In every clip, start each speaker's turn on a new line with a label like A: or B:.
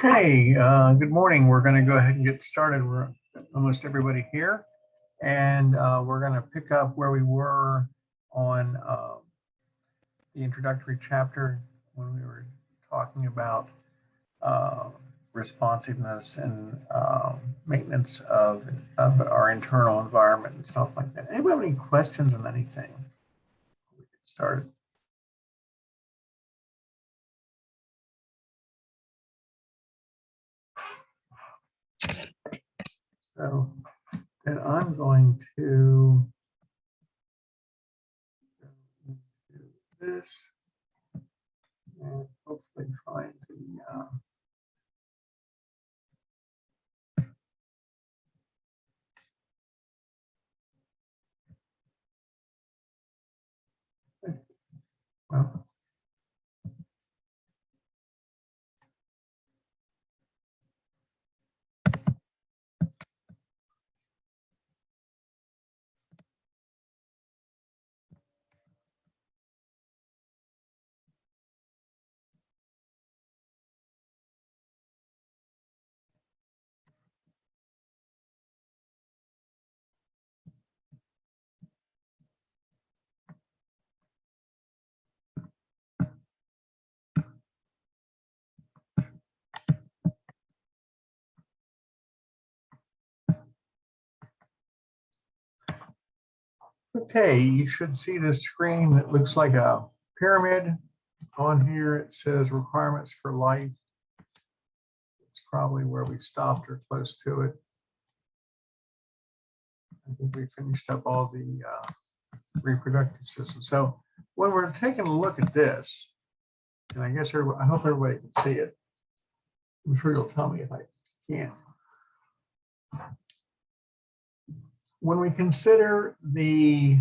A: Okay, good morning. We're going to go ahead and get started. We're almost everybody here, and we're going to pick up where we were on the introductory chapter when we were talking about responsiveness and maintenance of our internal environment and stuff like that. Anybody have any questions on anything? We get started. So then I'm going to do this and hopefully find the well, okay, you should see this screen that looks like a pyramid. On here it says requirements for life. It's probably where we stopped or close to it. I think we finished up all the reproductive system. So when we're taking a look at this, and I guess I hope everybody can see it. I'm sure you'll tell me if I can. When we consider the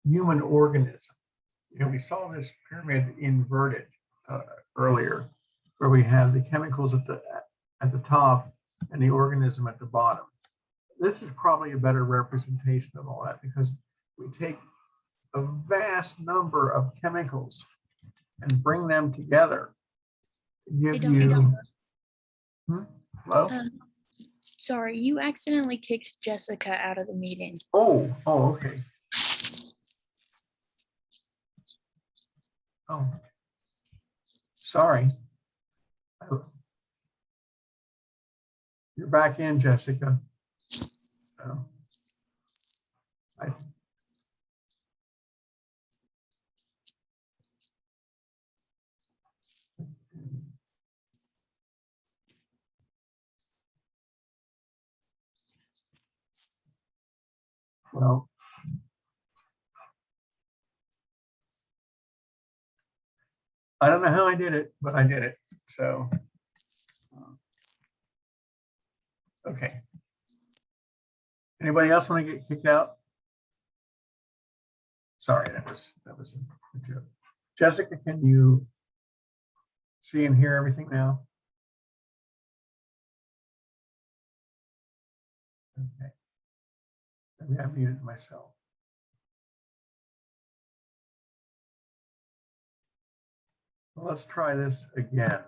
A: human organism, we saw this pyramid inverted earlier, where we have the chemicals at the top and the organism at the bottom. This is probably a better representation of all that because we take a vast number of chemicals and bring them together to give you. Hello?
B: Sorry, you accidentally kicked Jessica out of the meeting.
A: Oh, okay. Oh, sorry. You're back in, Jessica. Oh. Well, I don't know how I did it, but I did it. So, okay. Anybody else want to get kicked out? Sorry, that was a joke. Jessica, can you see and hear everything now? Okay. Maybe I muted myself. Well, let's try this again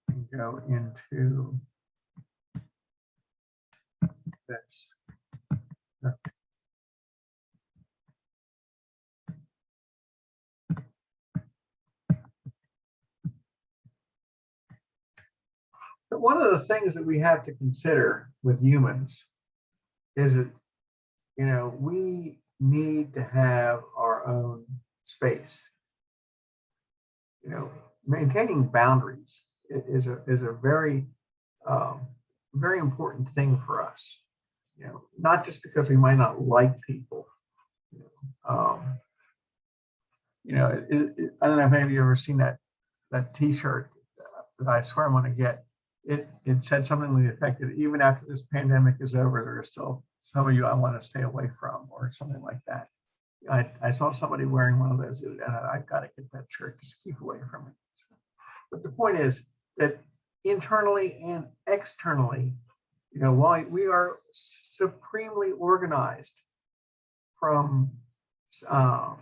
A: and go into this. Okay. But one of the things that we have to consider with humans is that, we need to have our own space. Maintaining boundaries is a very, very important thing for us. Not just because we might not like people. I don't know if maybe you've ever seen that T-shirt that I swear I'm going to get. It said something to the effect that even after this pandemic is over, there are still some of you I want to stay away from, or something like that. I saw somebody wearing one of those, and I've got to get that shirt. Just keep away from it. But the point is that internally and externally, while we are supremely organized from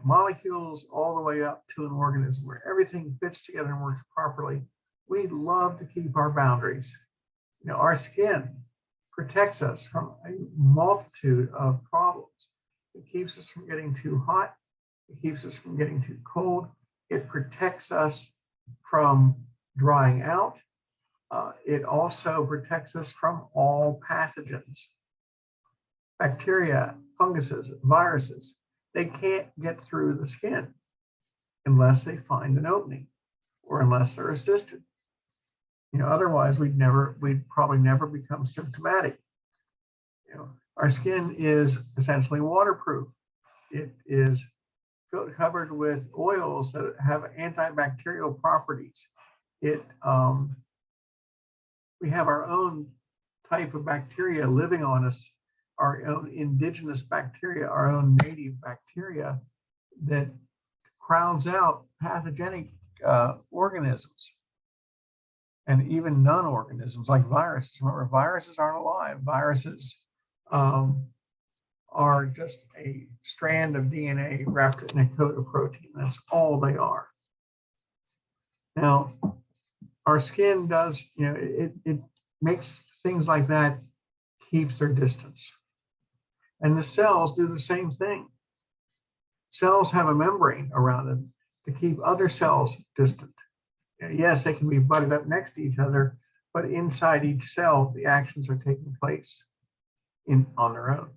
A: molecules all the way up to an organism where everything fits together and works properly, we love to keep our boundaries. Our skin protects us from a multitude of problems. It keeps us from getting too hot. It keeps us from getting too cold. It protects us from drying out. It also protects us from all pathogens. Bacteria, funguses, viruses, they can't get through the skin unless they find an opening or unless they're assisted. Otherwise we'd probably never become symptomatic. Our skin is essentially waterproof. It is covered with oils that have antibacterial properties. We have our own type of bacteria living on us, our own indigenous bacteria, our own native bacteria that crowds out pathogenic organisms and even non-organisms like viruses. Remember, viruses aren't alive. Viruses are just a strand of DNA wrapped in a coat of protein. That's all they are. Now, our skin does, it makes things like that, keeps their distance. And the cells do the same thing. Cells have a membrane around them to keep other cells distant. Yes, they can be butted up next to each other, but inside each cell, the actions are taking place on their own.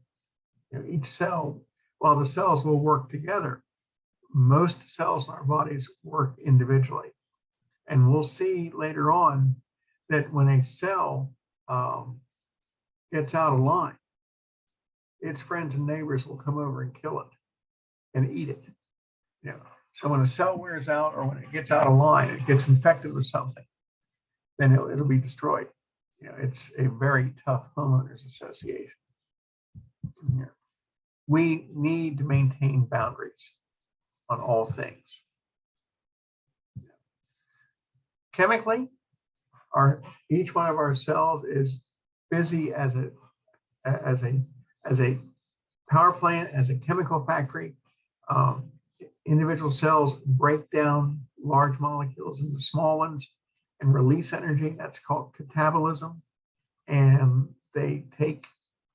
A: Each cell, while the cells will work together, most cells in our bodies work individually. And we'll see later on that when a cell gets out of line, its friends and neighbors will come over and kill it and eat it. So when a cell wears out or when it gets out of line, it gets infected with something, then it'll be destroyed. It's a very tough homeowners association. We need to maintain boundaries on all things. Chemically, each one of our cells is busy as a power plant, as a chemical factory. Individual cells break down large molecules into small ones and release energy. That's called catabolism. And they take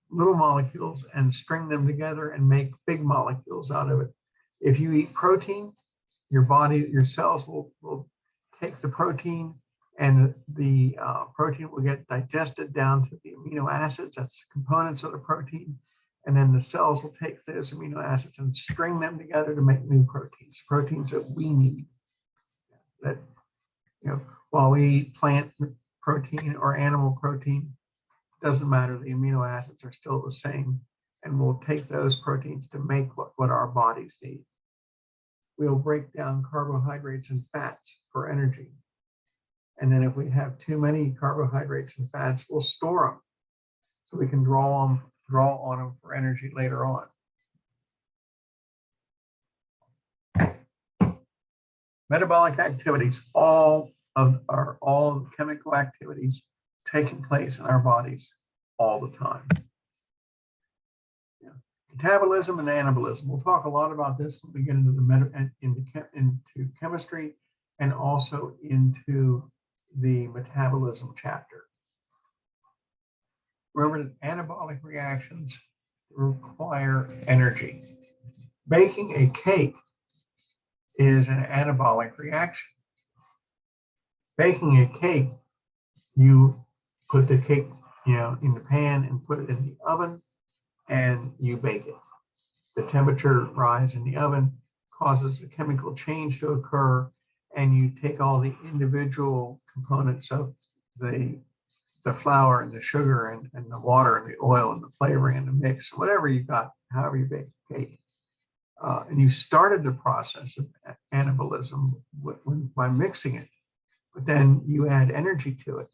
A: little molecules and string them together and make big molecules out of it. If you eat protein, your cells will take the protein, and the protein will get digested down to the amino acids, that's components of the protein. And then the cells will take those amino acids and string them together to make new proteins that we need. That, while we eat plant protein or animal protein, doesn't matter, the amino acids are still the same. And we'll take those proteins to make what our bodies need. We'll break down carbohydrates and fats for energy. And then if we have too many carbohydrates and fats, we'll store them so we can draw on them for energy later on. Metabolic activities, all chemical activities taking place in our bodies all the time. Metabolism and anabolism. We'll talk a lot about this when we get into into chemistry and also into the metabolism chapter. Remember that anabolic reactions require energy. Baking a cake is an anabolic reaction. Baking a cake, you put the cake, in the pan and put it in the oven, and you bake it. The temperature rise in the oven causes a chemical change to occur, and you take all the individual components of the flour and the sugar and the water and the oil and the flavoring and the mix, whatever you got, however you bake the cake. And you started the process of anabolism by mixing it, but then you add energy to it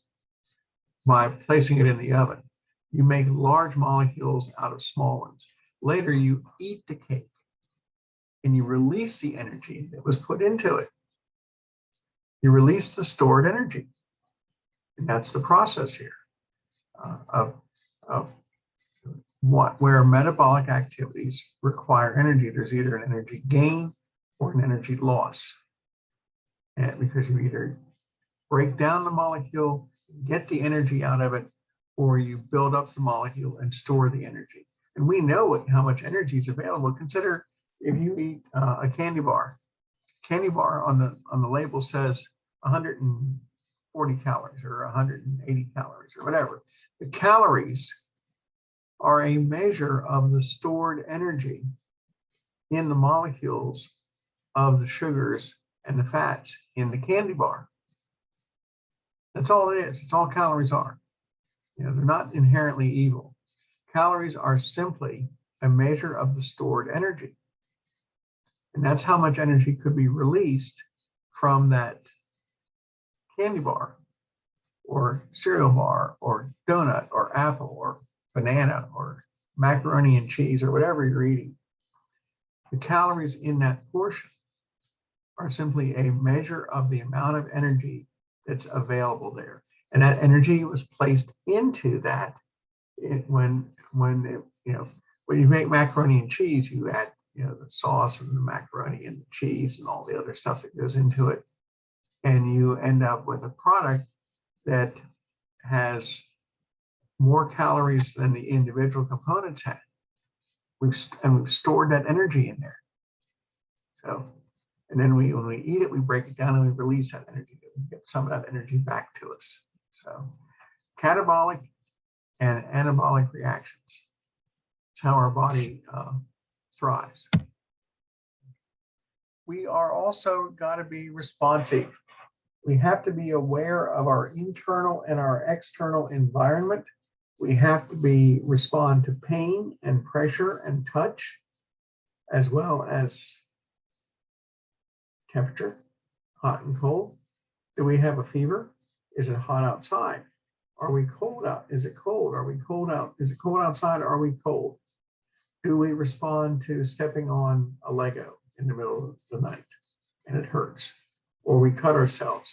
A: by placing it in the oven. You make large molecules out of small ones. Later, you eat the cake and you release the energy that was put into it. You release the stored energy. And that's the process here where metabolic activities require energy. There's either an energy gain or an energy loss. And because you either break down the molecule, get the energy out of it, or you build up the molecule and store the energy. And we know how much energy is available. Consider if you eat a candy bar. Candy bar on the label says 140 calories or 180 calories or whatever. The calories are a measure of the stored energy in the molecules of the sugars and the fats in the candy bar. That's all it is. It's all calories are. They're not inherently evil. Calories are simply a measure of the stored energy. And that's how much energy could be released from that candy bar or cereal bar or donut or apple or banana or macaroni and cheese or whatever you're eating. The calories in that portion are simply a measure of the amount of energy that's available there. And that energy was placed into that when you make macaroni and cheese, you add the sauce and the macaroni and the cheese and all the other stuff that goes into it. And you end up with a product that has more calories than the individual components had. We've stored that energy in there. So, and then when we eat it, we break it down and we release that energy. We get some of that energy back to us. So, catabolic and anabolic reactions. It's how our body thrives. We are also got to be responsive. We have to be aware of our internal and our external environment. We have to respond to pain and pressure and touch, as well as temperature, hot and cold. Do we have a fever? Is it hot outside? Are we cold out? Is it cold? Are we cold out? Is it cold outside? Are we cold? Do we respond to stepping on a Lego in the middle of the night and it hurts? Or we cut ourselves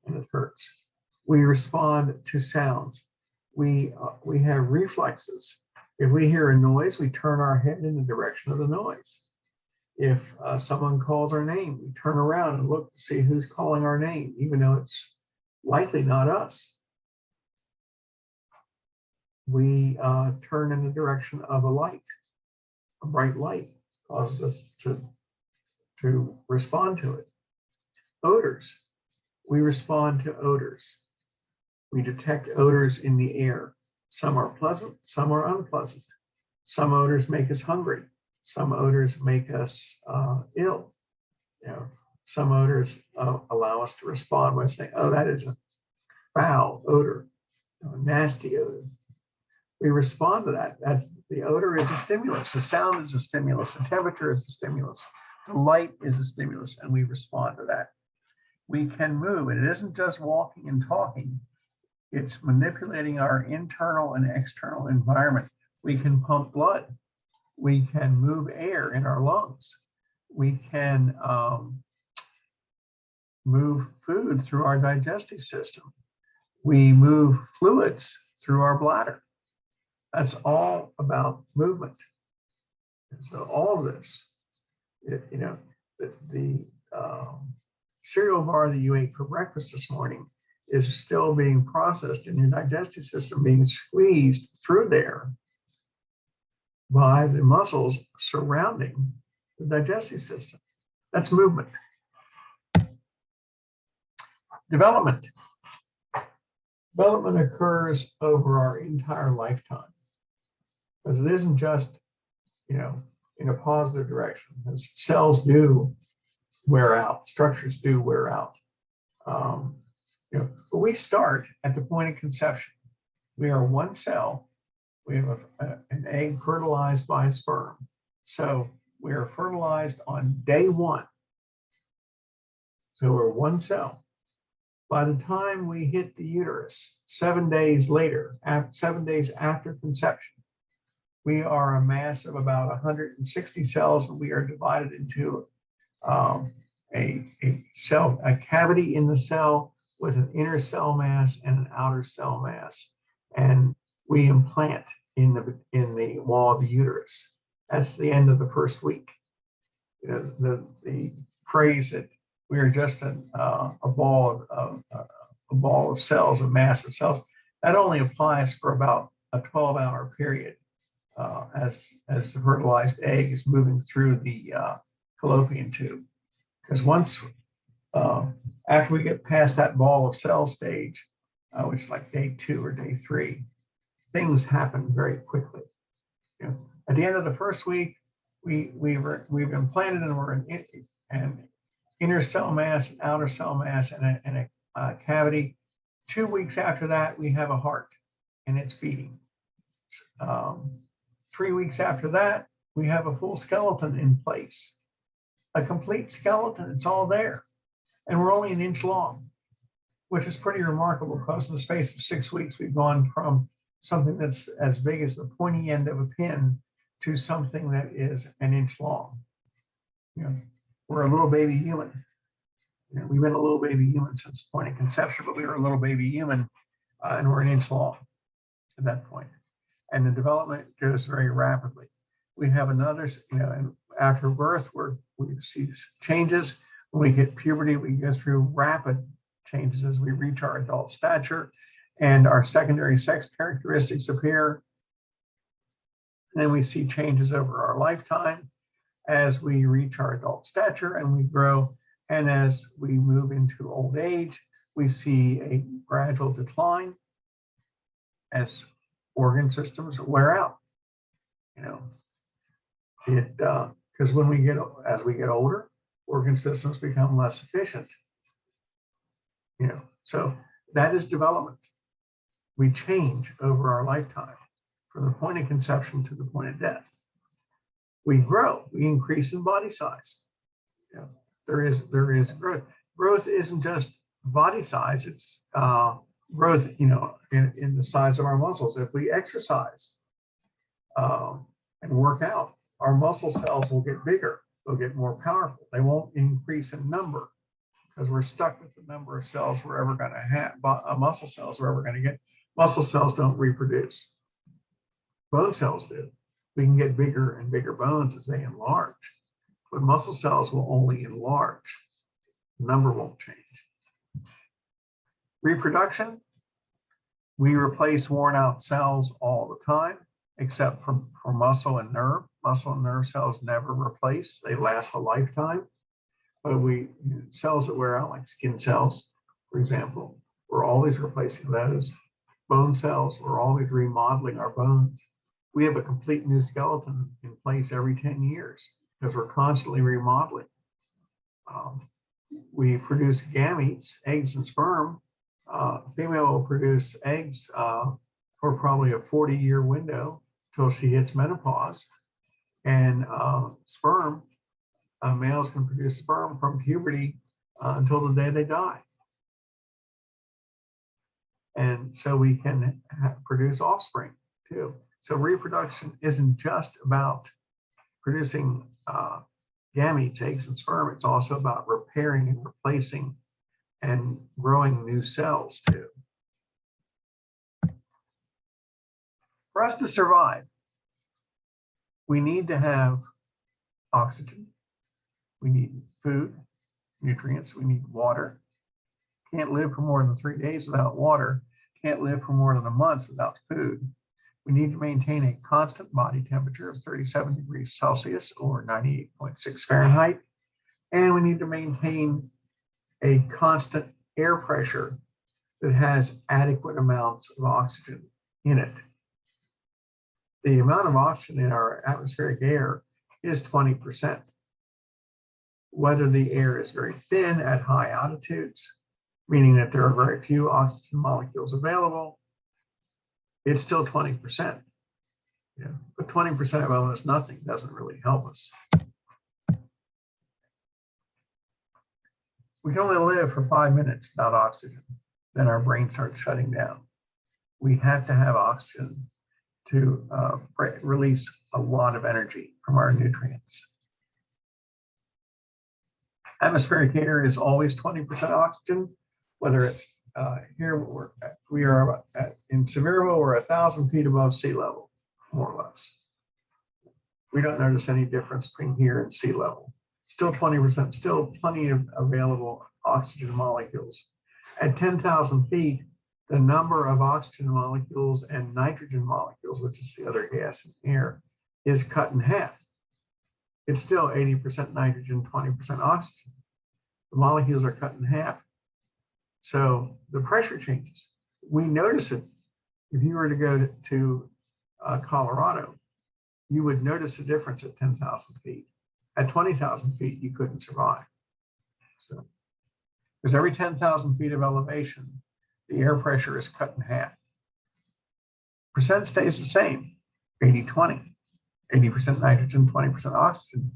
A: and it hurts? We respond to sounds. We have reflexes. If we hear a noise, we turn our head in the direction of the noise. If someone calls our name, we turn around and look to see who's calling our name, even though it's likely not us. We turn in the direction of a light. A bright light causes us to respond to it. Odors. We respond to odors. We detect odors in the air. Some are pleasant, some are unpleasant. Some odors make us hungry. Some odors make us ill. Some odors allow us to respond by saying, "Oh, that is a foul odor, a nasty odor." We respond to that. The odor is a stimulus. The sound is a stimulus. The temperature is a stimulus. The light is a stimulus, and we respond to that. We can move, and it isn't just walking and talking. It's manipulating our internal and external environment. We can pump blood. We can move air in our lungs. We can move food through our digestive system. We move fluids through our bladder. That's all about movement. And so all of this, the cereal bar that you ate for breakfast this morning is still being processed in your digestive system, being squeezed through there by the muscles surrounding the digestive system. That's movement. Development. Development occurs over our entire lifetime, because it isn't just, in a positive direction. As cells do wear out, structures do wear out. But we start at the point of conception. We are one cell. We have an egg fertilized by sperm. So we are fertilized on day one. So we're one cell. By the time we hit the uterus, 7 days later, 7 days after conception, we are a mass of about 160 cells, and we are divided into a cavity in the cell with an inner cell mass and an outer cell mass. And we implant in the wall of the uterus. That's the end of the first week. The phrase that We are just a ball of cells, a mass of cells. That only applies for about a 12-hour period as the fertilized egg is moving through the fallopian tube. Because once after we get past that ball of cell stage, which is like day 2 or day 3, things happen very quickly. You know, at the end of the first week, we've implanted and we're in an inner cell mass, an outer cell mass, and a cavity. 2 weeks after that, we have a heart and it's beating. 3 weeks after that, we have a full skeleton in place, a complete skeleton. It's all there. And we're only an inch long, which is pretty remarkable because in the space of 6 weeks, we've gone from something that's as big as the pointy end of a pin to something that is an inch long. You know, we're a little baby human. You know, we've been a little baby human since the point of conception, but we were a little baby human and we're an inch long at that point. And the development goes very rapidly. We have another, you know, and after birth, we see changes. When we hit puberty, we go through rapid changes as we reach our adult stature and our secondary sex characteristics appear. And then we see changes over our lifetime as we reach our adult stature and we grow. And as we move into old age, we see a gradual decline as organ systems wear out. You know, because as we get older, organ systems become less efficient. You know, so that is development. We change over our lifetime from the point of conception to the point of death. We grow, we increase in body size. You know, there is growth. Growth isn't just body size, it's growth, you know, in the size of our muscles. If we exercise and work out, our muscle cells will get bigger, they'll get more powerful. They won't increase in number because we're stuck with the number of cells we're ever going to have, muscle cells we're ever going to get. Muscle cells don't reproduce. Bone cells do. We can get bigger and bigger bones as they enlarge, but muscle cells will only enlarge. The number won't change. Reproduction, we replace worn out cells all the time, except for muscle and nerve. Muscle and nerve cells never replace, they last a lifetime. But cells that wear out, like skin cells, for example, we're always replacing those. Bone cells, we're always remodeling our bones. We have a complete new skeleton in place every 10 years because we're constantly remodeling. We produce gametes, eggs and sperm. Female will produce eggs for probably a 40-year window till she hits menopause. And sperm, males can produce sperm from puberty until the day they die. And so we can produce offspring too. So reproduction isn't just about producing gametes, eggs, and sperm. It's also about repairing and replacing and growing new cells too. For us to survive, we need to have oxygen. We need food, nutrients. We need water. Can't live for more than 3 days without water. Can't live for more than a month without food. We need to maintain a constant body temperature of 37 degrees Celsius or 98.6 Fahrenheit. And we need to maintain a constant air pressure that has adequate amounts of oxygen in it. The amount of oxygen in our atmospheric air is 20%. Whether the air is very thin at high altitudes, meaning that there are very few oxygen molecules available, it's still 20%. Yeah, but 20% of almost nothing doesn't really help us. We can only live for 5 minutes without oxygen, then our brain starts shutting down. We have to have oxygen to release a lot of energy from our nutrients. Atmospheric air is always 20% oxygen, whether it's here we are in Sevierville, we're 1,000 feet above sea level, more or less. We don't notice any difference between here and sea level. Still 20%, still plenty of available oxygen molecules. At 10,000 feet, the number of oxygen molecules and nitrogen molecules, which is the other gas in air, is cut in half. It's still 80% nitrogen, 20% oxygen. The molecules are cut in half. So the pressure changes. We notice it. If you were to go to Colorado, you would notice a difference at 10,000 feet. At 20,000 feet, you couldn't survive. So, because every 10,000 feet of elevation, the air pressure is cut in half. Percent stays the same, 80-20, 80% nitrogen, 20% oxygen.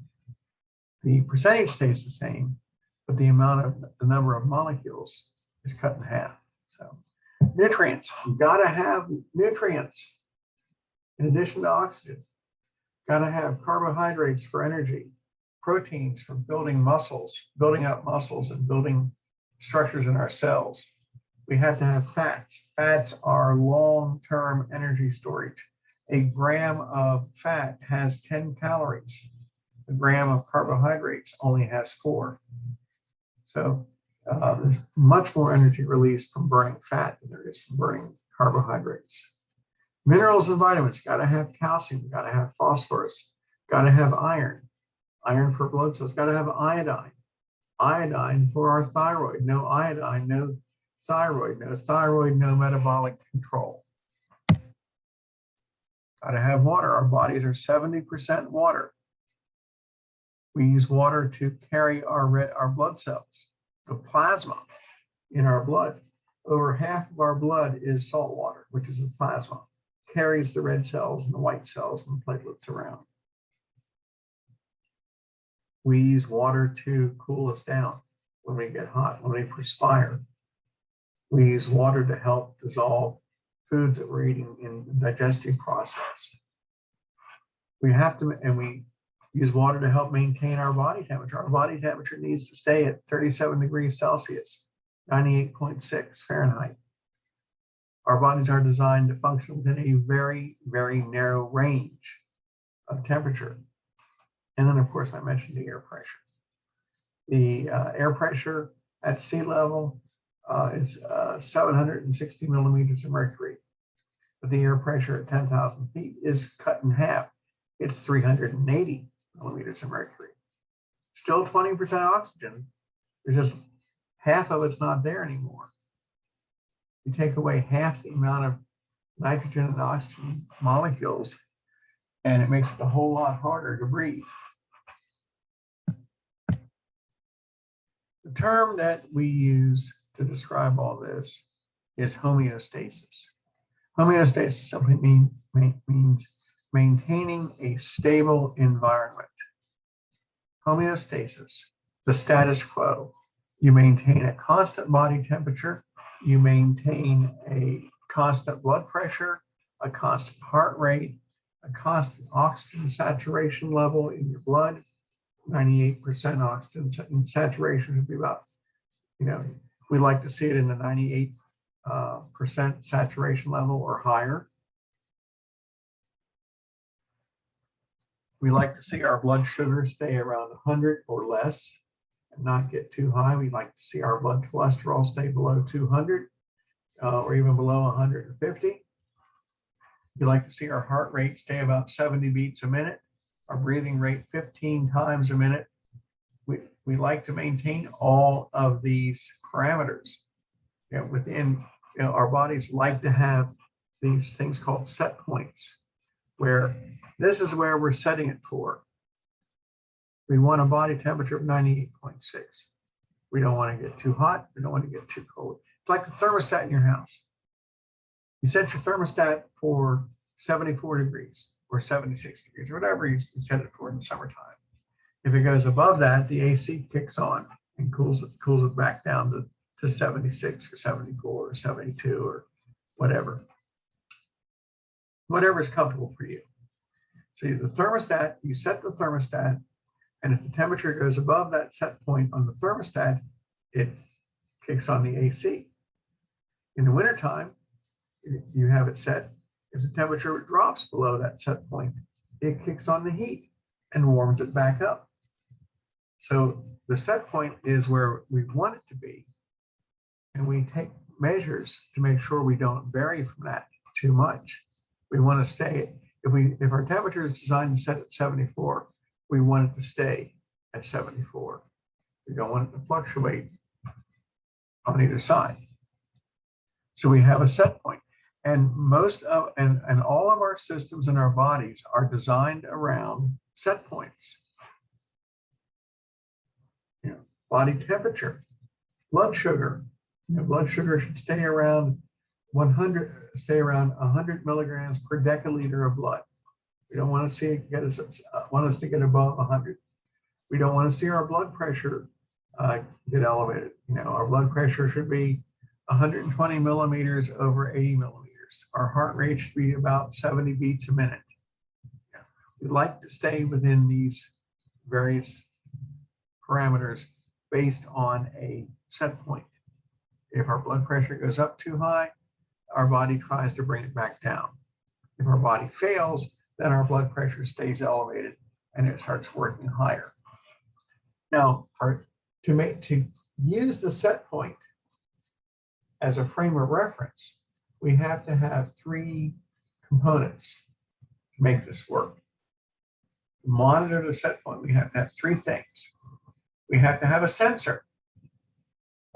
A: The percentage stays the same, but the number of molecules is cut in half. So nutrients, you gotta have nutrients in addition to oxygen. Gotta have carbohydrates for energy, proteins for building muscles, building up muscles and building structures in our cells. We have to have fats. Fats are long-term energy storage. A gram of fat has 10 calories. A gram of carbohydrates only has 4. So there's much more energy released from burning fat than there is from burning carbohydrates. Minerals and vitamins, gotta have calcium, gotta have phosphorus, gotta have iron. Iron for blood cells, gotta have iodine. Iodine for our thyroid. No iodine, no thyroid. No thyroid, no metabolic control. Gotta have water. Our bodies are 70% water. We use water to carry our blood cells. The plasma in our blood, over half of our blood is salt water, which is the plasma. Carries the red cells and the white cells and the platelets around. We use water to cool us down when we get hot, when we perspire. We use water to help dissolve foods that we're eating in the digestive process. We have to, and we use water to help maintain our body temperature. Our body temperature needs to stay at 37 degrees Celsius, 98.6 Fahrenheit. Our bodies are designed to function within a very, very narrow range of temperature. And then, of course, I mentioned the air pressure. The air pressure at sea level is 760 millimeters of mercury. But the air pressure at 10,000 feet is cut in half. It's 380 millimeters of mercury. Still 20% oxygen. There's just half of it's not there anymore. You take away half the amount of nitrogen and oxygen molecules, and it makes it a whole lot harder to breathe. The term that we use to describe all this is homeostasis. Homeostasis simply means maintaining a stable environment. Homeostasis, the status quo. You maintain a constant body temperature, you maintain a constant blood pressure, a constant heart rate, a constant oxygen saturation level in your blood. 98% oxygen saturation would be about, we like to see it in the 98% saturation level or higher. We like to see our blood sugar stay around 100 or less and not get too high. We like to see our blood cholesterol stay below 200 or even below 150. We like to see our heart rate stay about 70 beats a minute, our breathing rate 15 times a minute. We like to maintain all of these parameters. Within our bodies like to have these things called set points, where this is where we're setting it for. We want a body temperature of 98.6. We don't want to get too hot. We don't want to get too cold. It's like the thermostat in your house. You set your thermostat for 74 degrees or 76 degrees or whatever you set it for in the summertime. If it goes above that, the AC kicks on and cools it back down to 76 or 74 or 72 or whatever. Whatever is comfortable for you. So the thermostat, you set the thermostat, and if the temperature goes above that set point on the thermostat, it kicks on the AC. In the wintertime, you have it set. If the temperature drops below that set point, it kicks on the heat and warms it back up. So the set point is where we want it to be, and we take measures to make sure we don't vary from that too much. We want to stay, if our temperature is designed to set at 74, we want it to stay at 74. We don't want it to fluctuate on either side. So we have a set point. And most of, and all of our systems in our bodies are designed around set points. You know, body temperature, blood sugar. You know, blood sugar should stay around 100 milligrams per deciliter of blood. We don't want to see it want us to get above 100. We don't want to see our blood pressure get elevated. You know, our blood pressure should be 120 millimeters over 80 millimeters. Our heart rate should be about 70 beats a minute. We'd like to stay within these various parameters based on a set point. If our blood pressure goes up too high, our body tries to bring it back down. If our body fails, then our blood pressure stays elevated and it starts working higher. Now, to use the set point as a frame of reference, we have to have three components to make this work. To monitor the set point, we have to have three things. We have to have a sensor,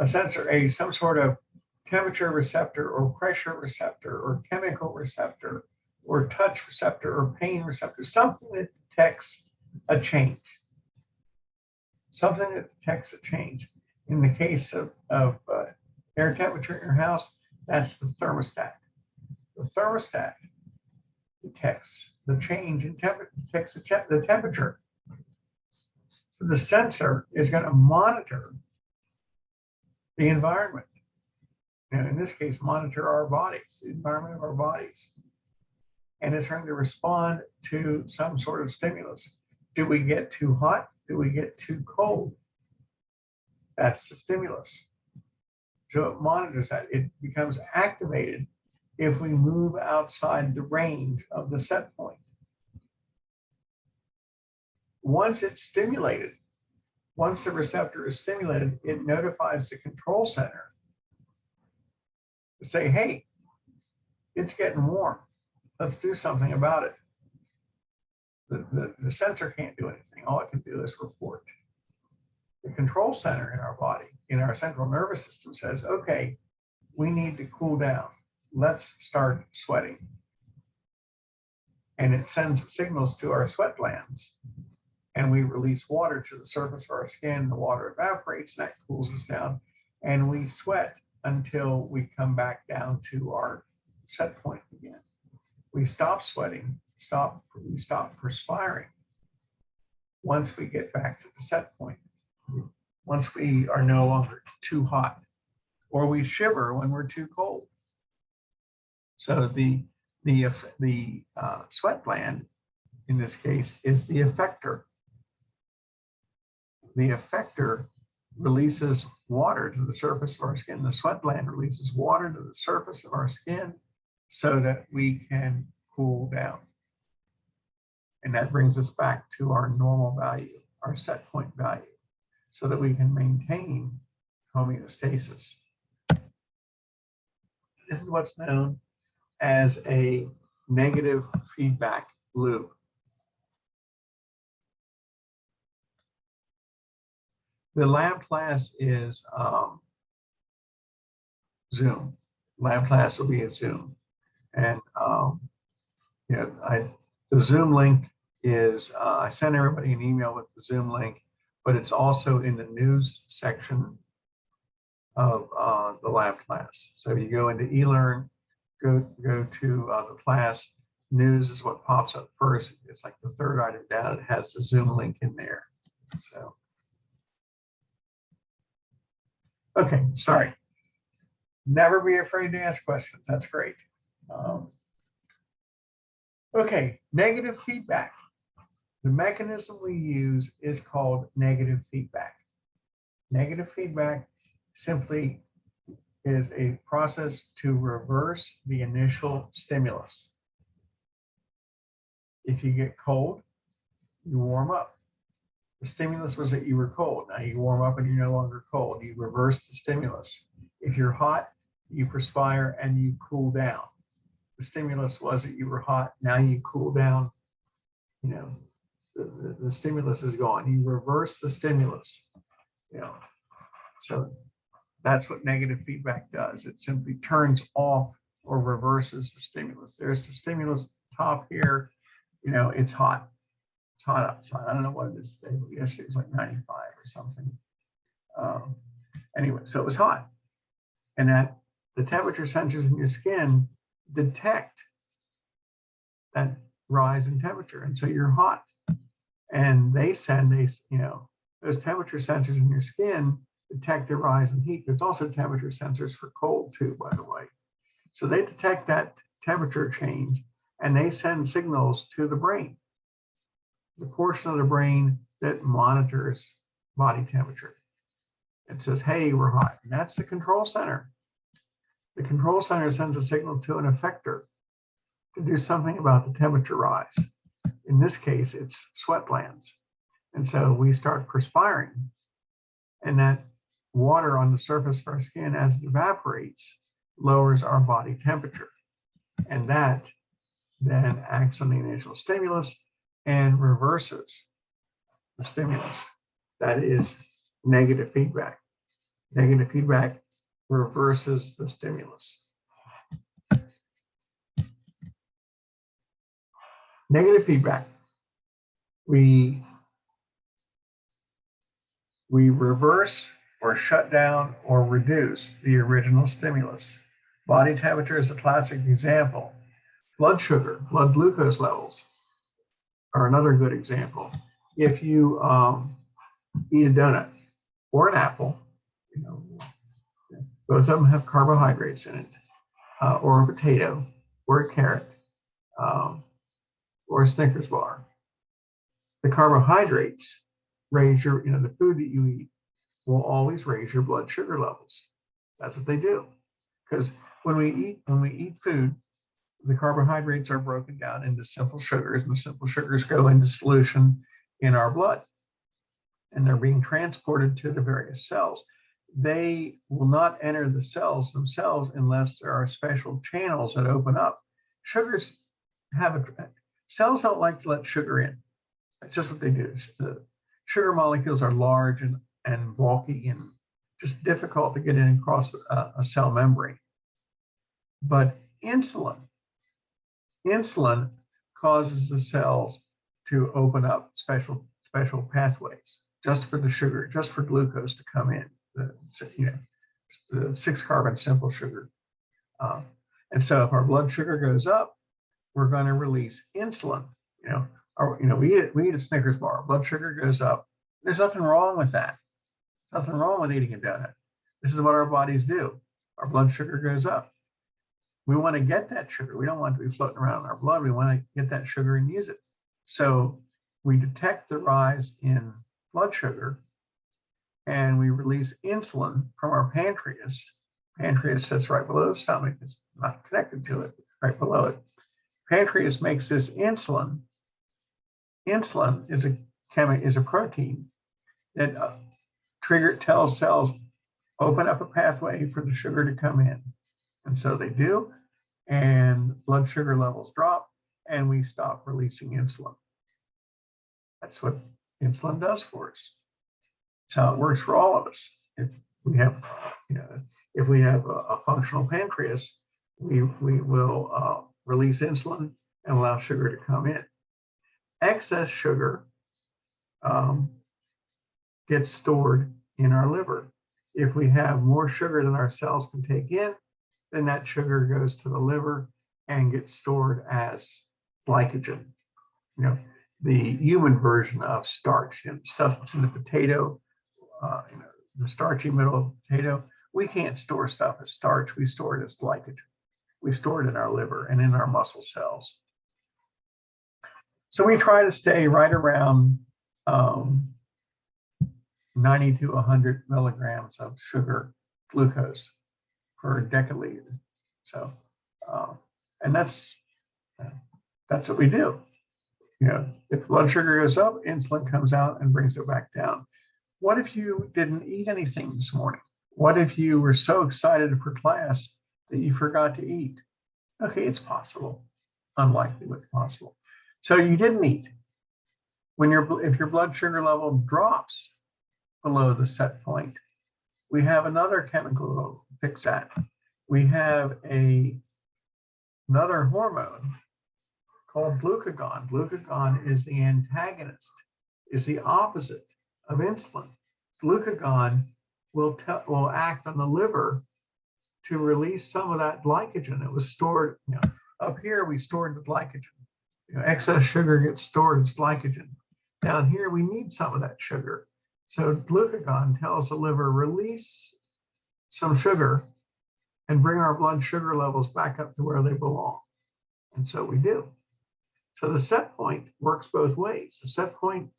A: some sort of temperature receptor or pressure receptor or chemical receptor or touch receptor or pain receptor, something that detects a change. Something that detects a change. In the case of air temperature in your house, that's the thermostat. The thermostat detects the change in temperature, detects the temperature. So the sensor is going to monitor the environment. And in this case, monitor our bodies, the environment of our bodies. And it's going to respond to some sort of stimulus. Do we get too hot? Do we get too cold? That's the stimulus. So it monitors that. It becomes activated if we move outside the range of the set point. Once it's stimulated, once the receptor is stimulated, it notifies the control center to say, hey, it's getting warm. Let's do something about it. The sensor can't do anything. All it can do is report. The control center in our body, in our central nervous system, says, okay, we need to cool down. Let's start sweating. And it sends signals to our sweat glands. And we release water to the surface of our skin. The water evaporates, and that cools us down. And we sweat until we come back down to our set point again. We stop sweating, we stop perspiring once we get back to the set point. Once we are no longer too hot, or we shiver when we're too cold. So the sweat gland, in this case, is the effector. The effector releases water to the surface of our skin. The sweat gland releases water to the surface of our skin so that we can cool down. And that brings us back to our normal value, our set point value, so that we can maintain homeostasis. This is what's known as a negative feedback loop. The lab class is Zoom. Lab class will be at Zoom. And the Zoom link is, I sent everybody an email with the Zoom link, but it's also in the news section of the lab class. So if you go into eLearn, go to the class, news is what pops up first. It's like the third item down. It has the Zoom link in there. So, okay, sorry. Never be afraid to ask questions. That's great. Okay, negative feedback. The mechanism we use is called negative feedback. Negative feedback simply is a process to reverse the initial stimulus. If you get cold, you warm up. The stimulus was that you were cold. Now you warm up and you're no longer cold. You reverse the stimulus. If you're hot, you perspire and you cool down. The stimulus was that you were hot. Now you cool down. You know, the stimulus is gone. You reverse the stimulus. You know, so that's what negative feedback does. It simply turns off or reverses the stimulus. There's the stimulus top here. You know, it's hot. It's hot outside. I don't know what it is today, but yesterday it was like 95 or something. Anyway, so it was hot. And that the temperature sensors in your skin detect that rise in temperature. And so you're hot. And they send, you know, those temperature sensors in your skin detect the rise in heat. There's also temperature sensors for cold too, by the way. So they detect that temperature change and they send signals to the brain, the portion of the brain that monitors body temperature. It says, hey, we're hot. And that's the control center. The control center sends a signal to an effector to do something about the temperature rise. In this case, it's sweat glands. And so we start perspiring, and that water on the surface of our skin, as it evaporates, lowers our body temperature. And that then acts on the initial stimulus and reverses the stimulus. That is negative feedback. Negative feedback reverses the stimulus. Negative feedback. We reverse or shut down or reduce the original stimulus. Body temperature is a classic example. Blood sugar, blood glucose levels are another good example. If you eat a donut or an apple, you know, both of them have carbohydrates in it, or a potato, or a carrot, or a Snickers bar. The carbohydrates raise your, you know, the food that you eat will always raise your blood sugar levels. That's what they do. Because when we eat food, the carbohydrates are broken down into simple sugars, and the simple sugars go into solution in our blood. And they're being transported to the various cells. They will not enter the cells themselves unless there are special channels that open up. Sugars cells don't like to let sugar in. That's just what they do. The sugar molecules are large and bulky and just difficult to get in across a cell membrane. But insulin causes the cells to open up special pathways just for the sugar, just for glucose to come in, the 6-carbon simple sugar. And so if our blood sugar goes up, we're going to release insulin. We eat a Snickers bar, blood sugar goes up. There's nothing wrong with that. Nothing wrong with eating a donut. This is what our bodies do. Our blood sugar goes up. We want to get that sugar. We don't want it to be floating around in our blood. We want to get that sugar and use it. So we detect the rise in blood sugar and we release insulin from our pancreas. Pancreas sits right below the stomach. It's not connected to it, right below it. Pancreas makes this insulin. Insulin is a protein that tells cells, open up a pathway for the sugar to come in. And so they do, and blood sugar levels drop, and we stop releasing insulin. That's what insulin does for us. It's how it works for all of us. If we have a functional pancreas, we will release insulin and allow sugar to come in. Excess sugar gets stored in our liver. If we have more sugar than our cells can take in, then that sugar goes to the liver and gets stored as glycogen. The human version of starch, stuff that's in the potato, the starchy middle of the potato. We can't store stuff as starch. We store it as glycogen. We store it in our liver and in our muscle cells. So we try to stay right around 90 to 100 milligrams of sugar, glucose, per deciliter. So, and that's what we do. if blood sugar goes up, insulin comes out and brings it back down. What if you didn't eat anything this morning? What if you were so excited for class that you forgot to eat? Okay, it's possible. Unlikely, but possible. So you didn't eat. If your blood sugar level drops below the set point, we have another chemical to fix that. We have another hormone called glucagon. Glucagon is the antagonist, is the opposite of insulin. Glucagon will act on the liver to release some of that glycogen that was stored. Up here, we stored the glycogen. Excess sugar gets stored as glycogen. Down here, we need some of that sugar. So glucagon tells the liver, release some sugar and bring our blood sugar levels back up to where they belong. And so we do. So the set point works both ways. The set point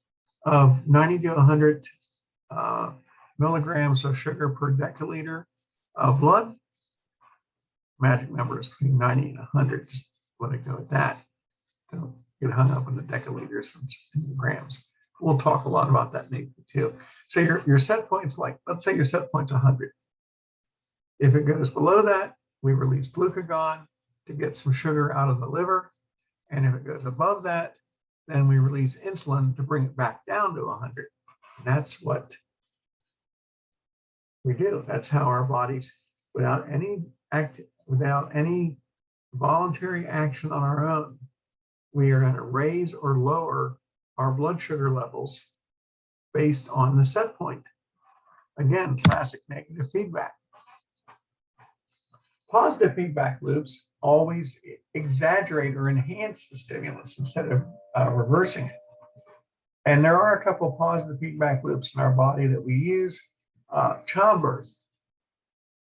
A: of 90 to 100 milligrams of sugar per deciliter of blood, magic number is between 90 and 100. Just let it go at that. Don't get hung up on the deciliters and grams. We'll talk a lot about that maybe too. So your set point's let's say your set point's 100. If it goes below that, we release glucagon to get some sugar out of the liver. And if it goes above that, then we release insulin to bring it back down to 100. And that's what we do. That's how our bodies, without any voluntary action on our own, we are going to raise or lower our blood sugar levels based on the set point. Again, classic negative feedback. Positive feedback loops always exaggerate or enhance the stimulus instead of reversing it. And there are a couple of positive feedback loops in our body that we use. Childbirth,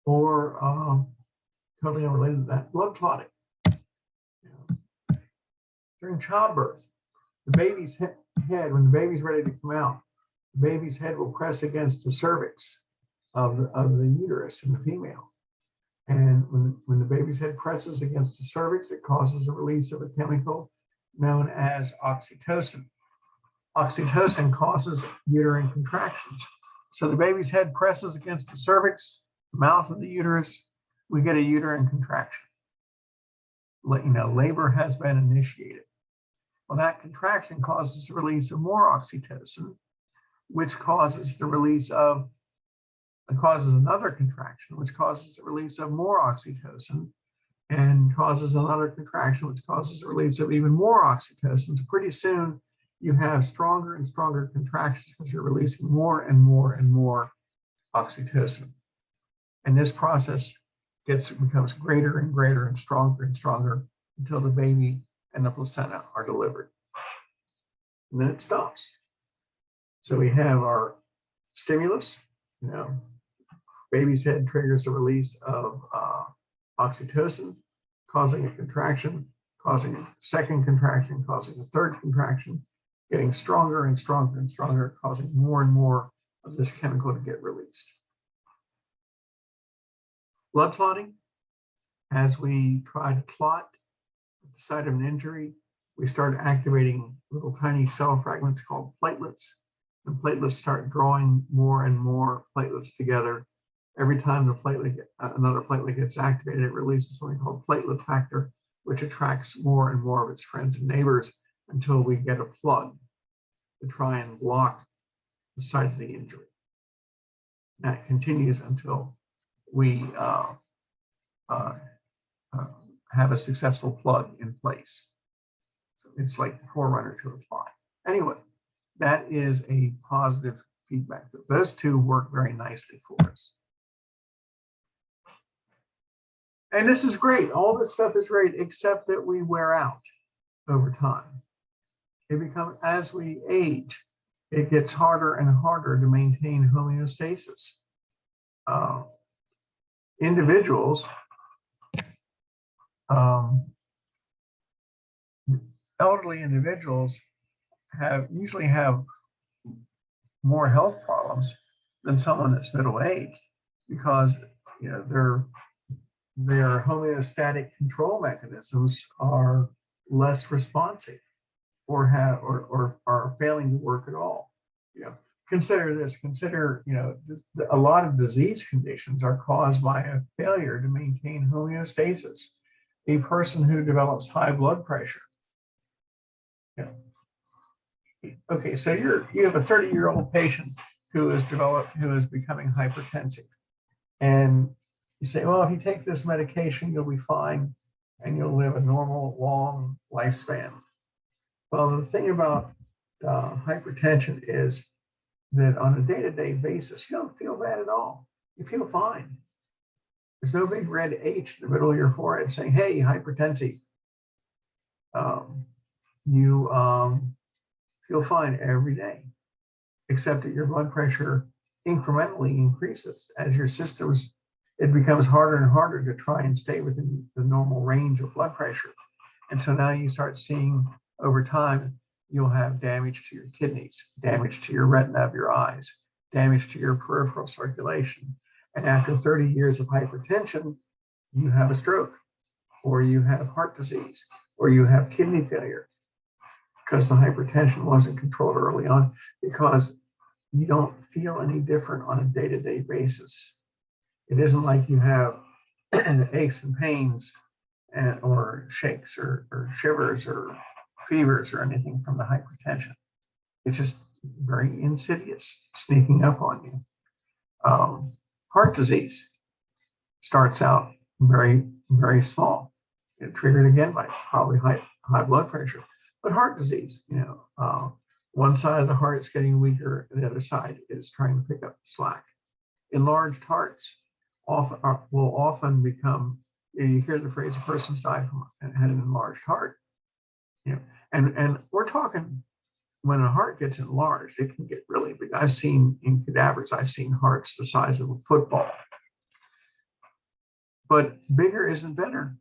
A: or totally unrelated to that, blood clotting. During childbirth, the baby's head, when the baby's ready to come out, the baby's head will press against the cervix of the uterus in the female. And when the baby's head presses against the cervix, it causes a release of a chemical known as oxytocin. Oxytocin causes uterine contractions. So the baby's head presses against the cervix, mouth of the uterus, we get a uterine contraction. Labor has been initiated. Well, that contraction causes the release of more oxytocin, which causes the release of, causes another contraction, which causes the release of more oxytocin, and causes another contraction, which causes the release of even more oxytocin. So pretty soon you have stronger and stronger contractions because you're releasing more and more and more oxytocin. And this process becomes greater and greater and stronger until the baby and the placenta are delivered. And then it stops. So we have our stimulus, baby's head triggers the release of oxytocin, causing a contraction, causing a second contraction, causing a third contraction, getting stronger and stronger and stronger, causing more and more of this chemical to get released. Blood clotting, as we try to clot at the site of an injury, we start activating little tiny cell fragments called platelets. And platelets start drawing more and more platelets together. Every time another platelet gets activated, it releases something called platelet factor, which attracts more and more of its friends and neighbors until we get a plug to try and block the site of the injury. That continues until we have a successful plug in place. So it's like the forerunner to a fly. Anyway, that is a positive feedback. Those two work very nicely for us. And this is great. All this stuff is great, except that we wear out over time. As we age, it gets harder and harder to maintain homeostasis. Individuals, elderly individuals usually have more health problems than someone that's middle-aged because their homeostatic control mechanisms are less responsive or are failing to work at all. You know, consider this. Consider, a lot of disease conditions are caused by a failure to maintain homeostasis. A person who develops high blood pressure. Okay, so you have a 30-year-old patient who is becoming hypertensive, and you say, well, if you take this medication, you'll be fine, and you'll live a normal, long lifespan. Well, the thing about hypertension is that on a day-to-day basis, you don't feel bad at all. You feel fine. There's no big red H in the middle of your forehead saying, hey, hypertensive. You feel fine every day, except that your blood pressure incrementally increases as your systems, it becomes harder and harder to try and stay within the normal range of blood pressure. And so now you start seeing over time, you'll have damage to your kidneys, damage to your retina of your eyes, damage to your peripheral circulation. And after 30 years of hypertension, you have a stroke, or you have heart disease, or you have kidney failure, because the hypertension wasn't controlled early on, because you don't feel any different on a day-to-day basis. It isn't like you have aches and pains or shakes or shivers or fevers or anything from the hypertension. It's just very insidious, sneaking up on you. Heart disease starts out very, very small. It's triggered again by probably high blood pressure. But heart disease, one side of the heart is getting weaker, and the other side is trying to pick up the slack. Enlarged hearts will often become, you hear the phrase, a person's died from and had an enlarged heart. And we're talking, when a heart gets enlarged, it can get really big. I've seen in cadavers, I've seen hearts the size of a football. But bigger isn't better.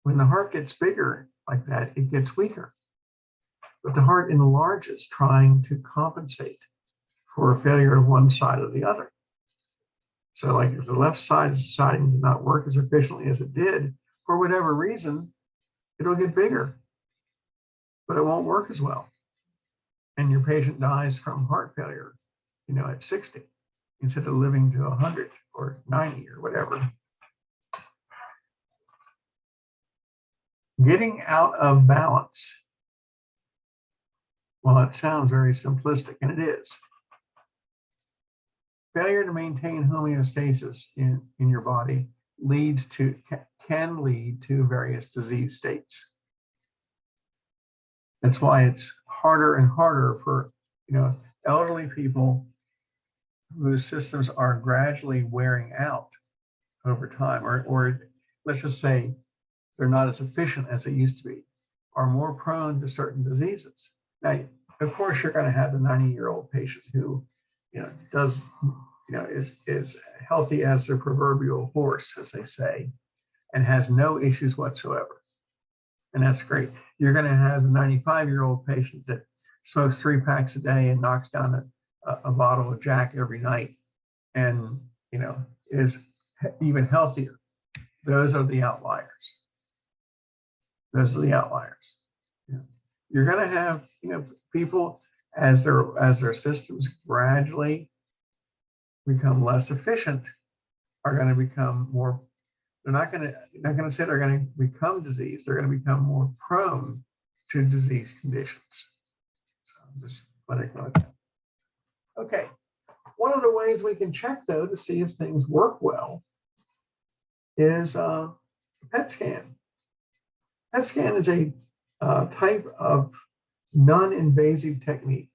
A: When the heart gets bigger like that, it gets weaker. But the heart enlarges, trying to compensate for a failure of one side or the other. So like if the left side is deciding to not work as efficiently as it did, for whatever reason, it'll get bigger, but it won't work as well. And your patient dies from heart failure, at 60, instead of living to 100 or 90 or whatever. Getting out of balance. Well, it sounds very simplistic, and it is. Failure to maintain homeostasis in your body can lead to various disease states. That's why it's harder and harder for elderly people whose systems are gradually wearing out over time, or let's just say they're not as efficient as they used to be, are more prone to certain diseases. Now, of course, you're going to have the 90-year-old patient who, is healthy as the proverbial horse, as they say, and has no issues whatsoever. And that's great. You're going to have the 95-year-old patient that smokes 3 packs a day and knocks down a bottle of Jack every night, and is even healthier. Those are the outliers. Those are the outliers. You're going to have people as their systems gradually become less efficient, are going to become more. They're not going to say they're going to become diseased. They're going to become more prone to disease conditions. So just let it go like that. Okay. One of the ways we can check, though, to see if things work well is a PET scan. PET scan is a type of non-invasive technique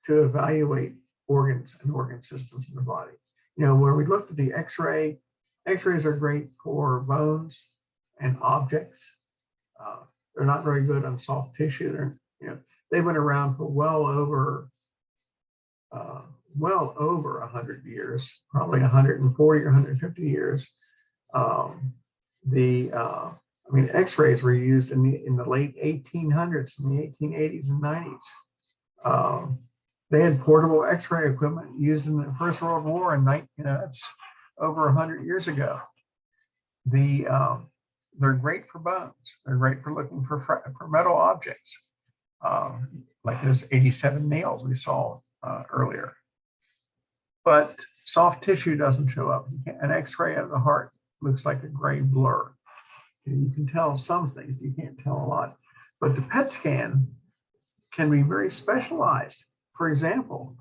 A: to evaluate organs and organ systems in the body. Where we looked at the X-ray, X-rays are great for bones and objects. They're not very good on soft tissue. They've been around for well over 100 years, probably 140 or 150 years. X-rays were used in the late 1800s, in the 1880s and 90s. They had portable X-ray equipment used in the First World War, and that's over 100 years ago. They're great for bones. They're great for looking for metal objects. like those 87 nails we saw earlier. But soft tissue doesn't show up. An X-ray of the heart looks like a gray blur. You can tell some things, you can't tell a lot. But the PET scan can be very specialized. For example,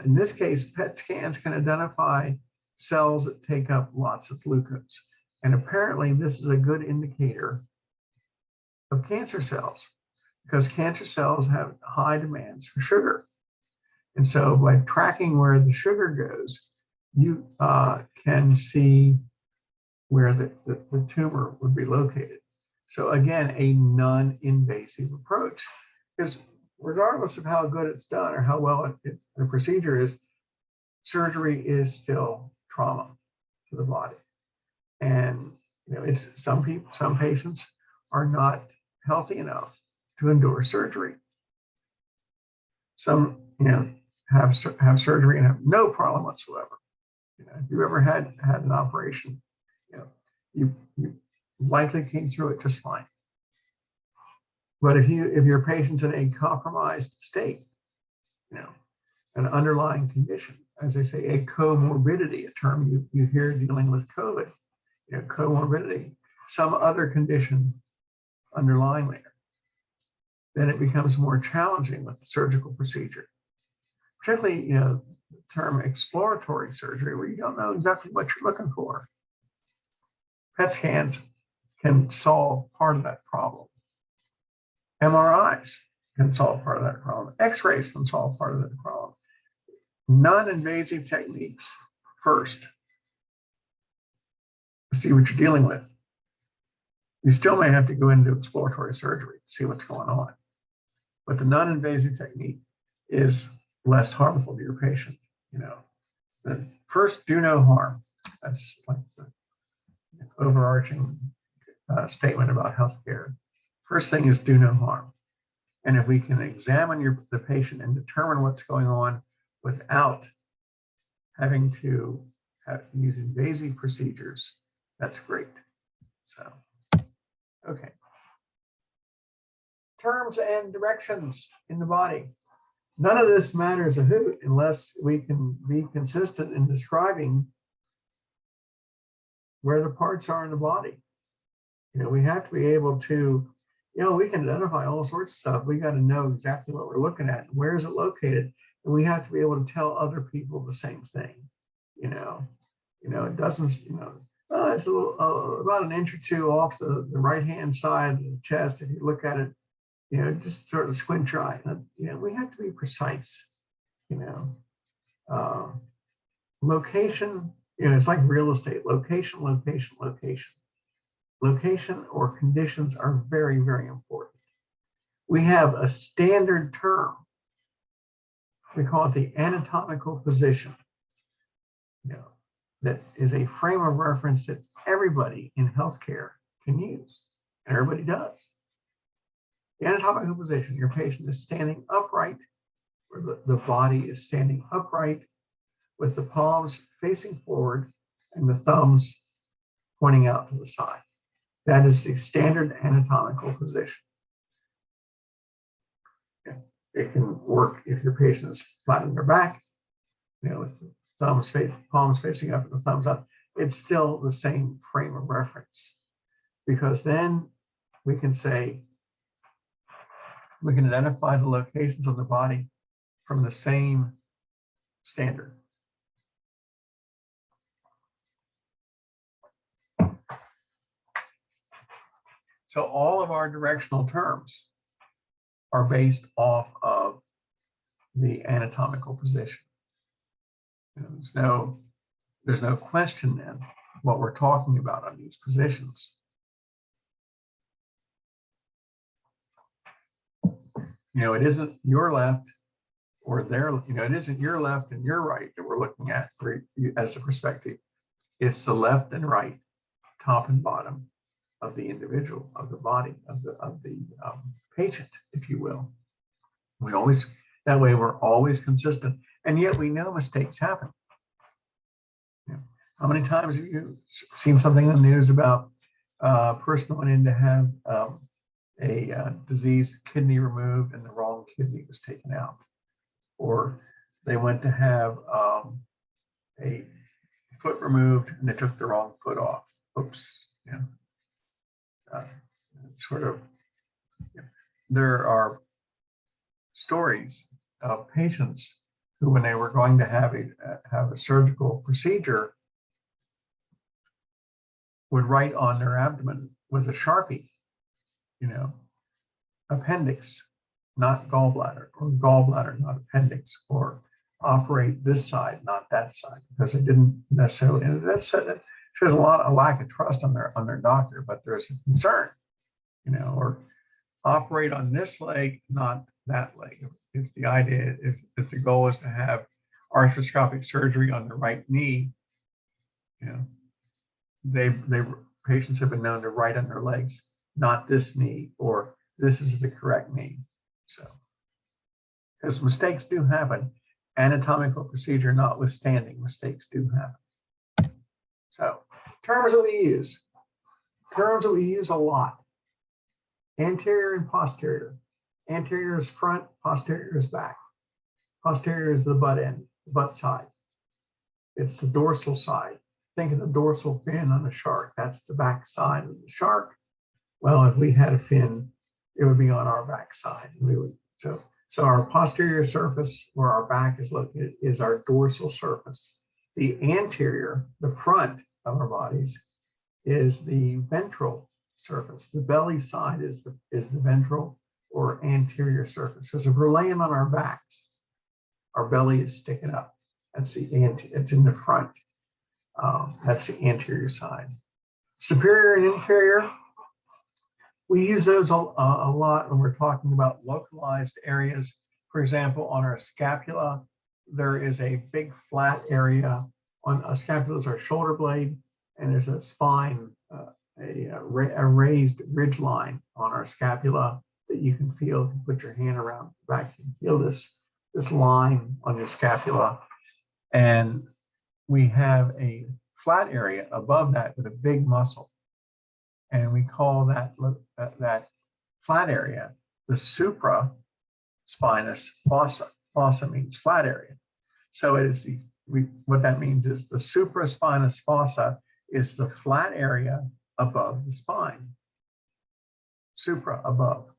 A: in this case, PET scans can identify cells that take up lots of glucose. And apparently this is a good indicator of cancer cells, because cancer cells have high demands for sugar. And so by tracking where the sugar goes, you can see where the tumor would be located. So again, a non-invasive approach, because regardless of how good it's done or how well the procedure is, surgery is still trauma to the body. And it's some patients are not healthy enough to endure surgery. Some have surgery and have no problem whatsoever. If you ever had an operation, you likely came through it just fine. But if your patient's in a compromised state, an underlying condition, as they say, a comorbidity, a term you hear dealing with COVID, comorbidity, some other condition underlying there, then it becomes more challenging with the surgical procedure. Particularly, the term exploratory surgery, where you don't know exactly what you're looking for. PET scans can solve part of that problem. MRIs can solve part of that problem. X-rays can solve part of that problem. Non-invasive techniques first. See what you're dealing with. You still may have to go into exploratory surgery to see what's going on. But the non-invasive technique is less harmful to your patient. First, do no harm. That's like the overarching statement about healthcare. First thing is do no harm. And if we can examine the patient and determine what's going on without having to use invasive procedures, that's great. So, okay. Terms and directions in the body. None of this matters a hoot unless we can be consistent in describing where the parts are in the body. We have to be able to, we can identify all sorts of stuff. We got to know exactly what we're looking at. Where is it located? And we have to be able to tell other people the same thing. It doesn't, it's a little, about an inch or two off the right-hand side of the chest. If you look at it, just sort of squint your eye. We have to be precise. Location, it's like real estate. Location, location, location. Location or conditions are very, very important. We have a standard term. We call it the anatomical position. That is a frame of reference that everybody in healthcare can use, and everybody does. The anatomical position, your patient is standing upright, or the body is standing upright with the palms facing forward and the thumbs pointing out to the side. That is the standard anatomical position. It can work if your patient is flat on their back, with the palms facing up and the thumbs up. It's still the same frame of reference, because then we can identify the locations of the body from the same standard. So all of our directional terms are based off of the anatomical position. There's no question then what we're talking about on these positions. It isn't your left or their, it isn't your left and your right that we're looking at as a perspective. It's the left and right, top and bottom of the individual, of the body, of the patient, if you will. That way we're always consistent, and yet we know mistakes happen. How many times have you seen something in the news about a person went in to have diseased kidney removed and the wrong kidney was taken out. Or they went to have a foot removed and they took the wrong foot off. Oops. Yeah. Sort of. Yeah. There are stories of patients who, when they were going to have a surgical procedure, would write on their abdomen with a Sharpie, appendix, not gallbladder, or gallbladder, not appendix, or operate this side, not that side, because they didn't necessarily. And that shows a lack of trust on their doctor, but there's a concern, or operate on this leg, not that leg. If the idea, if the goal is to have arthroscopic surgery on the right knee, patients have been known to write on their legs, not this knee, or this is the correct knee. So, because mistakes do happen, anatomical procedure notwithstanding, mistakes do happen. So, terms that we use a lot. Anterior and posterior. Anterior is front, posterior is back. Posterior is the butt side. It's the dorsal side. Think of the dorsal fin on a shark. That's the back side of the shark. Well, if we had a fin, it would be on our back side. So our posterior surface, where our back is located, is our dorsal surface. The anterior, the front of our bodies, is the ventral surface. The belly side is the ventral or anterior surface. Because if we're laying on our backs, our belly is sticking up. It's in the front. That's the anterior side. Superior and inferior, we use those a lot when we're talking about localized areas. For example, on our scapula, there is a big flat area. On a scapula is our shoulder blade, and there's a spine, a raised ridge line on our scapula that you can feel. You can put your hand around the back, you can feel this line on your scapula. And we have a flat area above that with a big muscle. And we call that flat area the supraspinous fossa. Fossa means flat area. So it is what that means is the supraspinous fossa is the flat area above the spine. Supra, above.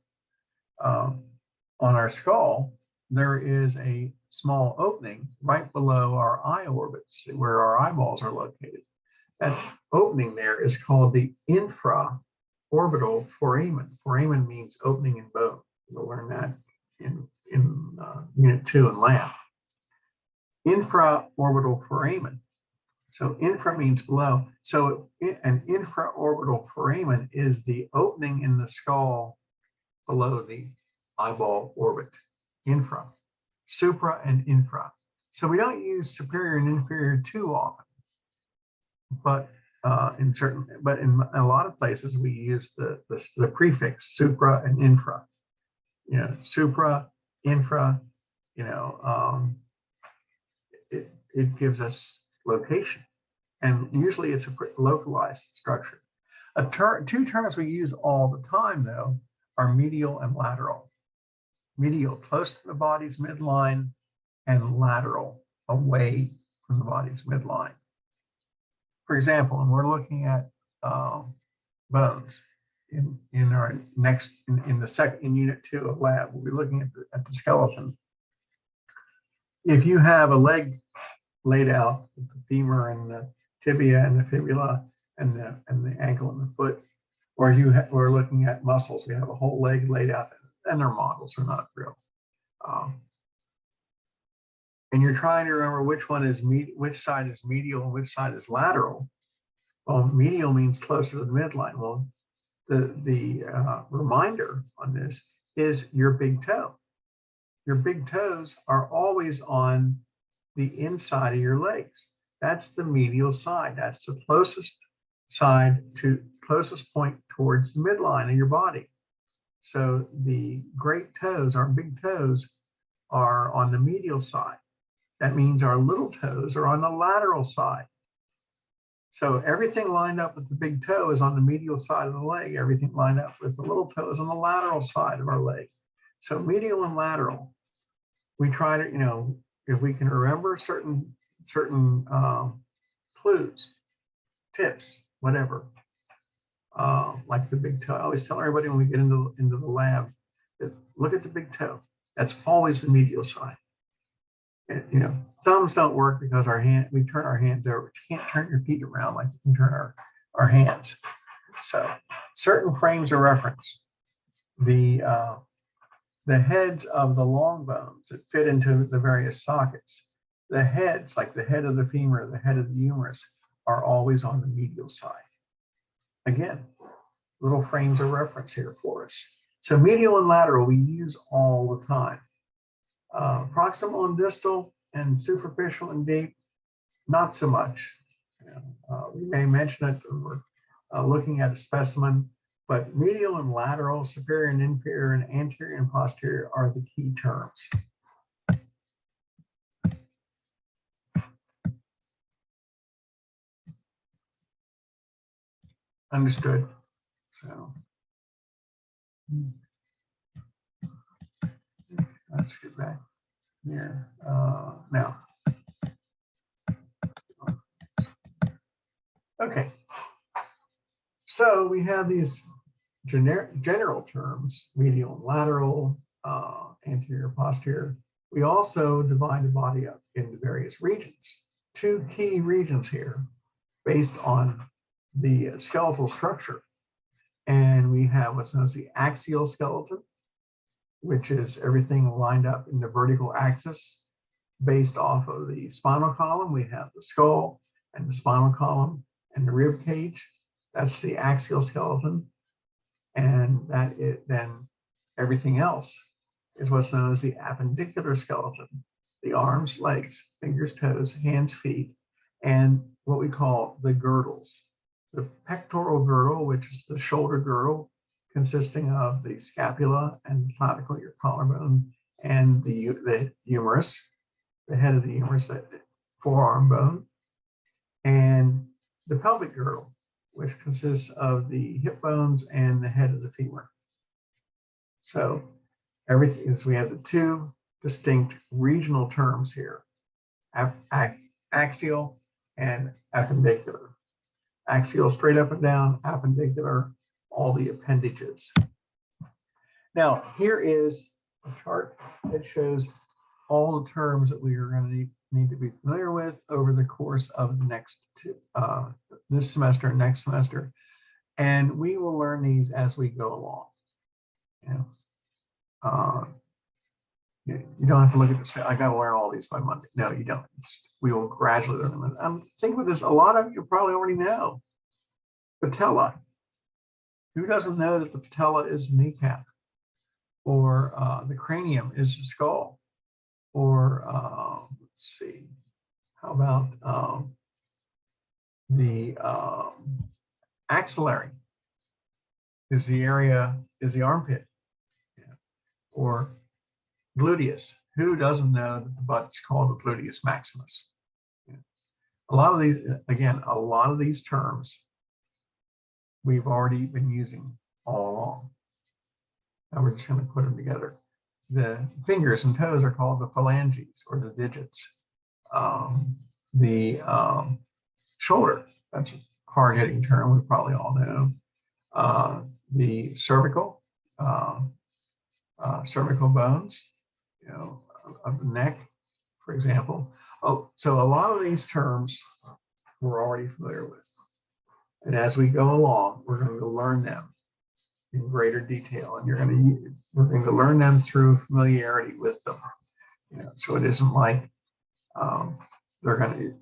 A: On our skull, there is a small opening right below our eye orbits where our eyeballs are located. That opening there is called the infraorbital foramen. Foramen means opening in bone. We'll learn that in Unit 2 in lab. Infraorbital foramen. So infra means below. So an infraorbital foramen is the opening in the skull below the eyeball orbit. Infra. Supra and infra. So we don't use superior and inferior too often, but in a lot of places we use the prefix supra and infra. Supra, infra. It gives us location, and usually it's a localized structure. Two terms we use all the time though are medial and lateral. Medial, close to the body's midline, and lateral, away from the body's midline. For example, when we're looking at bones in our next in Unit 2 of lab, we'll be looking at the skeleton. If you have a leg laid out with the femur and the tibia and the fibula and the ankle and the foot, or we're looking at muscles, we have a whole leg laid out, and they're models, are not real. And you're trying to remember which side is medial and which side is lateral. Well, medial means closer to the midline. Well, the reminder on this is your big toe. Your big toes are always on the inside of your legs. That's the medial side. That's the closest point towards the midline of your body. So the great toes, our big toes, are on the medial side. That means our little toes are on the lateral side. So everything lined up with the big toe is on the medial side of the leg. Everything lined up with the little toe is on the lateral side of our leg. So medial and lateral, we try to, if we can remember certain clues, tips, whatever, like the big toe. I always tell everybody when we get into the lab that look at the big toe. That's always the medial side. And, thumbs don't work because we turn our hands over. You can't turn your feet around like you can turn our hands. So certain frames of reference, the heads of the long bones that fit into the various sockets, the heads, like the head of the femur, the head of the humerus, are always on the medial side. Again, little frames of reference here for us. So medial and lateral we use all the time. Proximal and distal and superficial and deep, not so much. We may mention it when we're looking at a specimen, but medial and lateral, superior and inferior, and anterior and posterior are the key terms. Understood. So let's get back here. Now, okay. So we have these general terms, medial and lateral, anterior, posterior. We also divide the body up into various regions. Two key regions here based on the skeletal structure. And we have what's known as the axial skeleton, which is everything lined up in the vertical axis based off of the spinal column. We have the skull and the spinal column and the rib cage. That's the axial skeleton. And then everything else is what's known as the appendicular skeleton, the arms, legs, fingers, toes, hands, feet, and what we call the girdles. The pectoral girdle, which is the shoulder girdle, consisting of the scapula and clavicle, your collarbone, and the humerus, the head of the humerus, the forearm bone, and the pelvic girdle, which consists of the hip bones and the head of the femur. So everything is, we have the two distinct regional terms here, axial and appendicular. Axial straight up and down, appendicular, all the appendages. Now, here is a chart that shows all the terms that we are going to need to be familiar with over the course of the next this semester and next semester. And we will learn these as we go along. You don't have to look at this, I got to learn all these by Monday. No, you don't. We will gradually learn them. I'm thinking with this, a lot of you probably already know. Patella. Who doesn't know that the patella is the kneecap? Or the cranium is the skull? Or let's see, how about the axillary is the armpit? Or gluteus. Who doesn't know that the butt is called the gluteus maximus? A lot of these terms we've already been using all along. Now we're just going to put them together. The fingers and toes are called the phalanges or the digits. The shoulder, that's a hard-hitting term we probably all know. The cervical bones, of the neck, for example. Oh, so a lot of these terms we're already familiar with. And as we go along, we're going to learn them in greater detail, and we're going to learn them through familiarity with them. So it isn't like you're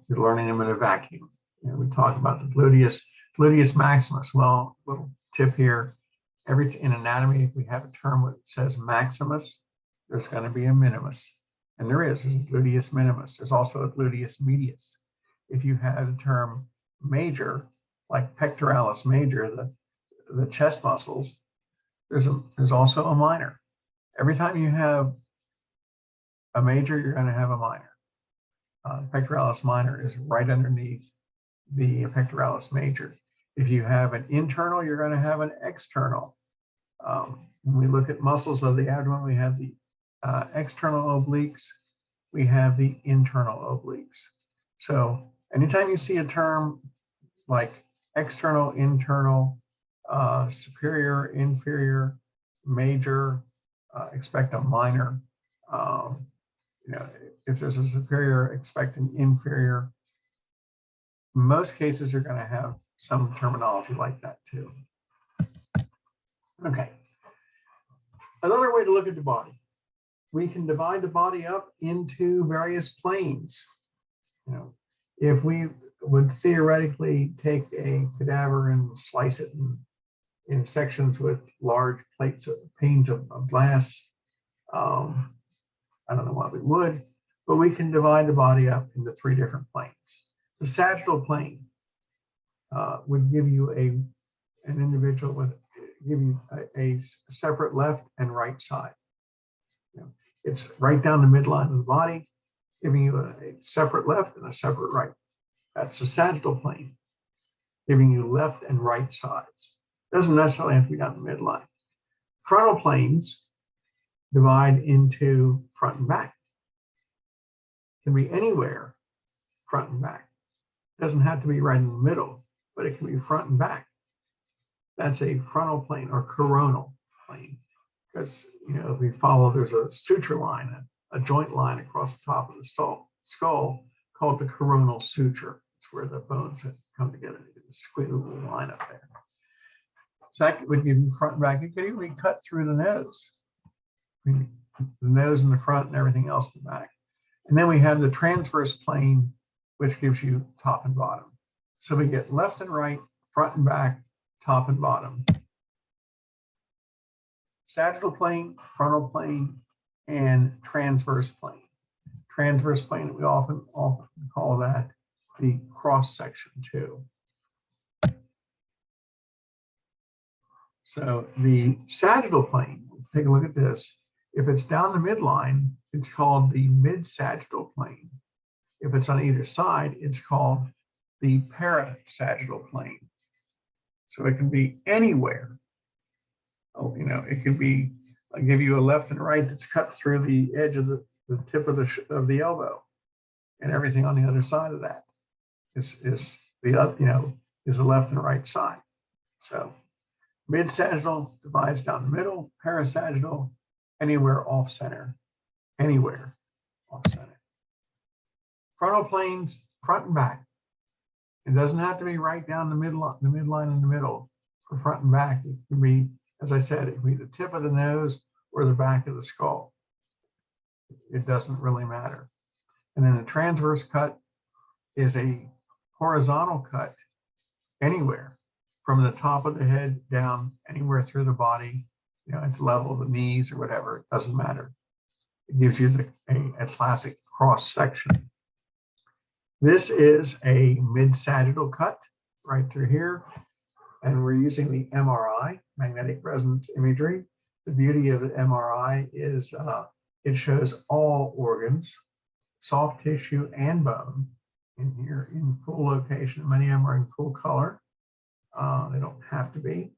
A: learning them in a vacuum. We talked about the gluteus maximus. Well, little tip here: in anatomy, if we have a term that says maximus, there's going to be a minimus, and there's a gluteus minimus. There's also a gluteus medius. If you have the term major, like pectoralis major, the chest muscles, there's also a minor. Every time you have a major, you're going to have a minor. Pectoralis minor is right underneath the pectoralis major. If you have an internal, you're going to have an external. When we look at muscles of the abdomen, we have the external obliques, we have the internal obliques. So anytime you see a term like external, internal, superior, inferior, major, expect a minor. You know, if there's a superior, expect an inferior. In most cases, you're going to have some terminology like that too. Okay. Another way to look at the body. We can divide the body up into various planes. You know, if we would theoretically take a cadaver and slice it in sections with large panes of glass, I don't know why we would, but we can divide the body up into 3 different planes. The sagittal plane would give you an individual with a separate left and right side. You know, it's right down the midline of the body, giving you a separate left and a separate right. That's the sagittal plane, giving you left and right sides. Doesn't necessarily have to be down the midline. Frontal planes divide into front and back. Can be anywhere front and back. Doesn't have to be right in the middle, but it can be front and back. That's a frontal plane or coronal plane, because if we follow, there's a suture line, a joint line across the top of the skull called the coronal suture. It's where the bones come together. You can squeeze a little line up there. Second would give you front and back. You could even cut through the nose. The nose in the front and everything else in the back. And then we have the transverse plane, which gives you top and bottom. So we get left and right, front and back, top and bottom. Sagittal plane, frontal plane, and transverse plane. Transverse plane, we often call that the cross section too. So the sagittal plane, take a look at this. If it's down the midline, it's called the mid-sagittal plane. If it's on either side, it's called the parasagittal plane. So it can be anywhere. Oh, it can be, I give you a left and right that's cut through the edge of the tip of the elbow, and everything on the other side of that is the left and right side. So mid-sagittal divides down the middle, parasagittal anywhere off center, anywhere off center. Frontal planes, front and back. It doesn't have to be right down the midline in the middle for front and back. It can be, as I said, it can be the tip of the nose or the back of the skull. It doesn't really matter. And then a transverse cut is a horizontal cut anywhere from the top of the head down, anywhere through the body, at the level of the knees or whatever, it doesn't matter. It gives you a classic cross section. This is a mid-sagittal cut right through here. And we're using the MRI, magnetic resonance imagery. The beauty of the MRI is it shows all organs, soft tissue and bone in here in full location. Many of them are in full color. They don't have to be,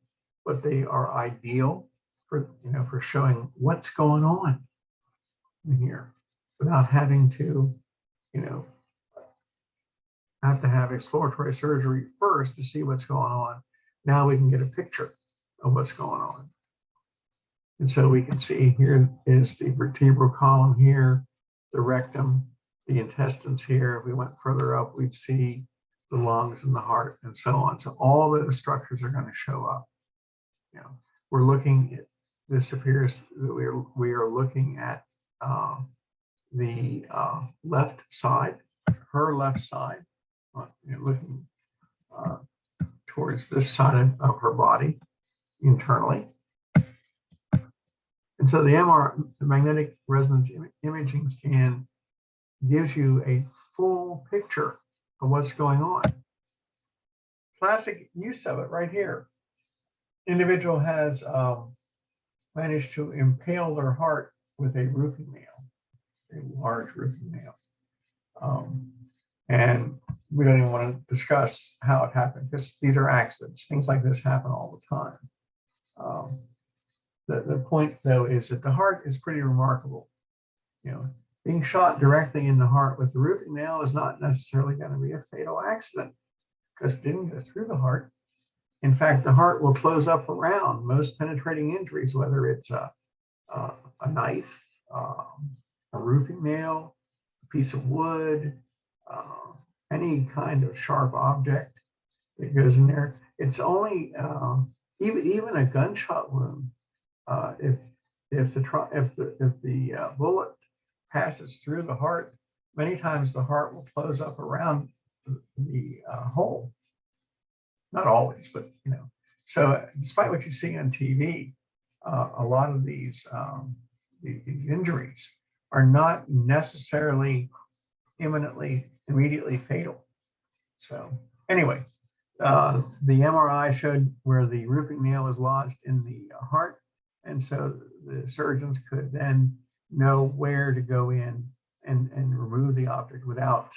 A: but they are ideal for showing what's going on in here without having to, have to have exploratory surgery first to see what's going on. Now we can get a picture of what's going on. And so we can see here is the vertebral column here, the rectum, the intestines here. If we went further up, we'd see the lungs and the heart and so on. So all those structures are going to show up. We're looking at, this appears that we are looking at the left side, her left side, looking towards this side of her body internally. And so the magnetic resonance imaging scan gives you a full picture of what's going on. Classic use of it right here. Individual has managed to impale their heart with a roofing nail, a large roofing nail. And we don't even want to discuss how it happened because these are accidents. Things like this happen all the time. The point, though, is that the heart is pretty remarkable. You know, being shot directly in the heart with the roofing nail is not necessarily going to be a fatal accident because it didn't go through the heart. In fact, the heart will close up around most penetrating injuries, whether it's a knife, a roofing nail, a piece of wood, any kind of sharp object that goes in there. It's only even a gunshot wound. If the bullet passes through the heart, many times the heart will close up around the hole. Not always, but you know. So despite what you see on TV, a lot of these injuries are not necessarily immediately fatal. So anyway, the MRI showed where the roofing nail is lodged in the heart, and so the surgeons could then know where to go in and remove the object without,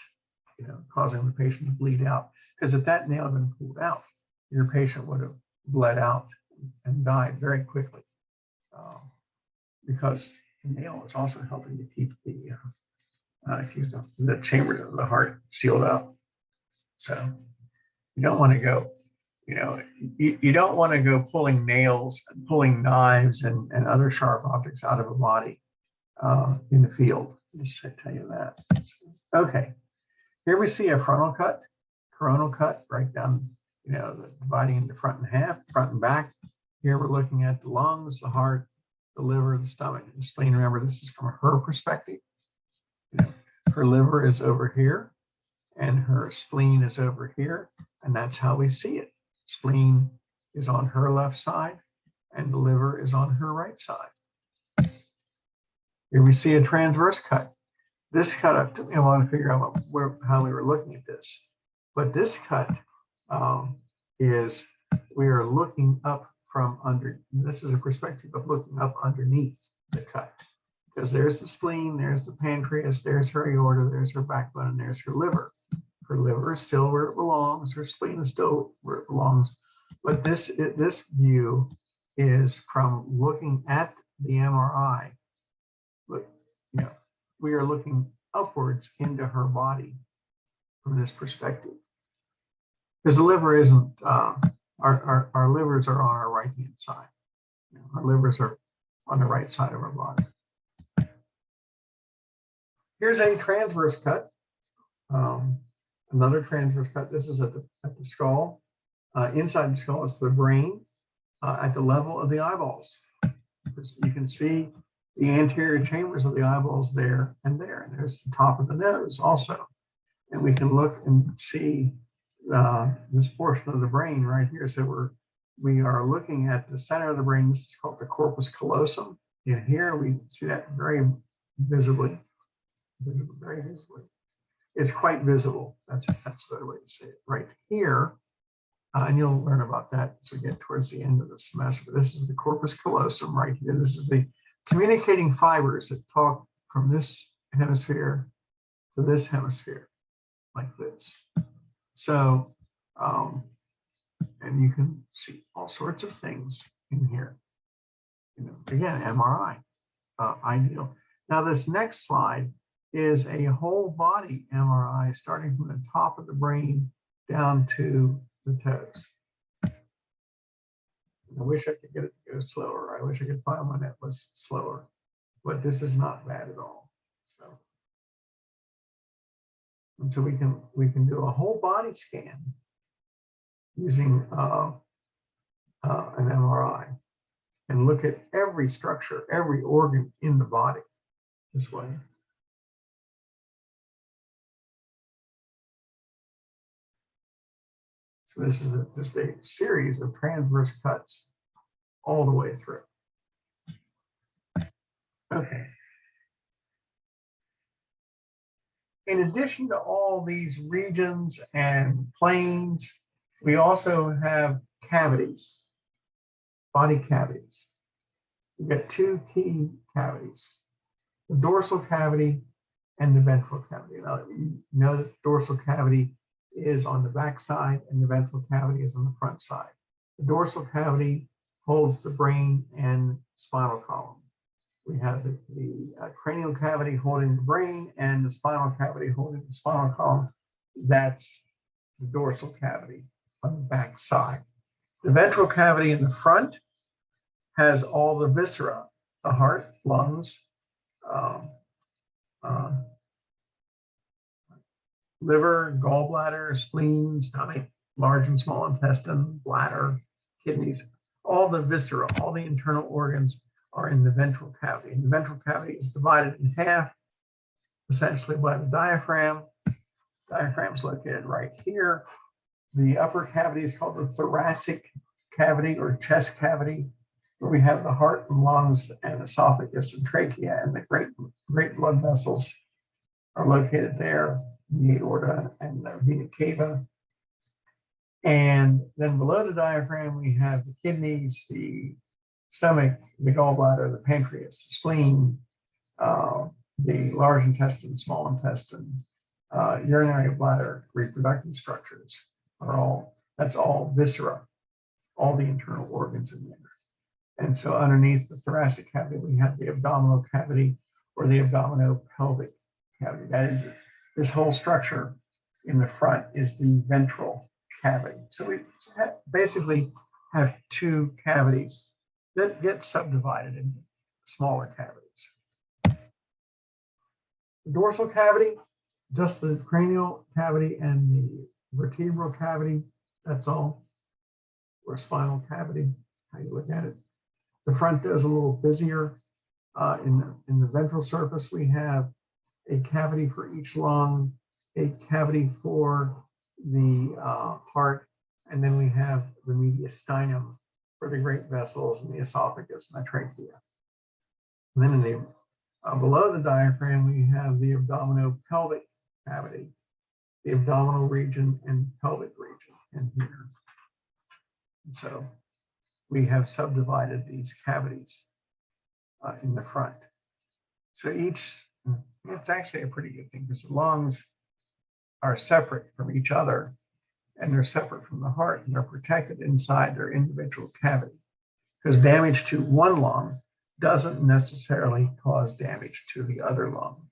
A: you know, causing the patient to bleed out. Because if that nail had been pulled out, your patient would have bled out and died very quickly, because the nail is also helping to keep the chambers of the heart sealed up. So you don't want to go, you know, you don't want to go pulling nails and pulling knives and other sharp objects out of a body in the field. Just to tell you that. Okay, here we see a frontal cut, coronal cut, right down, you know, dividing into front and half, front and back. Here we're looking at the lungs, the heart, the liver, the stomach, and the spleen. Remember, this is from her perspective. You know, her liver is over here, and her spleen is over here, and that's how we see it. Spleen is on her left side, and the liver is on her right side. Here we see a transverse cut. This cut took me a while to figure out how we were looking at this, but this cut is we are looking up from under. This is a perspective of looking up underneath the cut, because there's the spleen, there's the pancreas, there's her aorta, there's her backbone, and there's her liver. Her liver is still where it belongs. Her spleen is still where it belongs. But this view is from looking at the MRI. But you know, we are looking upwards into her body from this perspective, because the liver isn't. Our livers are on our right hand side. You know, our livers are on the right side of our body. Here's a transverse cut. Another transverse cut. This is at the skull. Inside the skull is the brain, at the level of the eyeballs. You can see the anterior chambers of the eyeballs there, and there's the top of the nose also. And we can look and see this portion of the brain right here. So we are looking at the center of the brain. This is called the corpus callosum. And here we see that very visibly. Very visibly. It's quite visible. That's a better way to say it. Right here, and you'll learn about that as we get towards the end of the semester. But this is the corpus callosum right here. This is the communicating fibers that talk from this hemisphere to this hemisphere, like this. So, and you can see all sorts of things in here. You know, again, MRI, ideal. Now, this next slide is a whole body MRI, starting from the top of the brain down to the toes. I wish I could get it to go slower. I wish I could find one that was slower, but this is not bad at all. So, and so we can do a whole body scan using an MRI and look at every structure, every organ in the body this way. So this is just a series of transverse cuts all the way through. Okay. In addition to all these regions and planes, we also have cavities, body cavities. We've got two key cavities, the dorsal cavity and the ventral cavity. Now, you know that the dorsal cavity is on the back side and the ventral cavity is on the front side. The dorsal cavity holds the brain and spinal column. We have the cranial cavity holding the brain and the spinal cavity holding the spinal column. That's the dorsal cavity on the back side. The ventral cavity in the front has all the viscera, the heart, lungs, liver, gallbladder, spleen, stomach, large and small intestine, bladder, kidneys, all the viscera, all the internal organs are in the ventral cavity. And the ventral cavity is divided in half, essentially by the diaphragm. Diaphragm is located right here. The upper cavity is called the thoracic cavity or chest cavity, where we have the heart and lungs and esophagus and trachea, and the great blood vessels are located there, the aorta and the vena cava. And then below the diaphragm, we have the kidneys, the stomach, the gallbladder, the pancreas, the spleen, the large intestine, small intestine, urinary bladder, reproductive structures that's all viscera, all the internal organs in there. And so underneath the thoracic cavity, we have the abdominal cavity or the abdominopelvic cavity. That is it. This whole structure in the front is the ventral cavity. So we basically have two cavities that get subdivided into smaller cavities. The dorsal cavity, just the cranial cavity and the vertebral cavity, that's all. Or spinal cavity, how you look at it. The front is a little busier. In the ventral surface, we have a cavity for each lung, a cavity for the heart, and then we have the mediastinum for the great vessels and the esophagus and the trachea. And then in the below the diaphragm, we have the abdominopelvic cavity, the abdominal region and pelvic region in here. And so we have subdivided these cavities in the front. So it's actually a pretty good thing because the lungs are separate from each other and they're separate from the heart and they're protected inside their individual cavity, because damage to one lung doesn't necessarily cause damage to the other lung.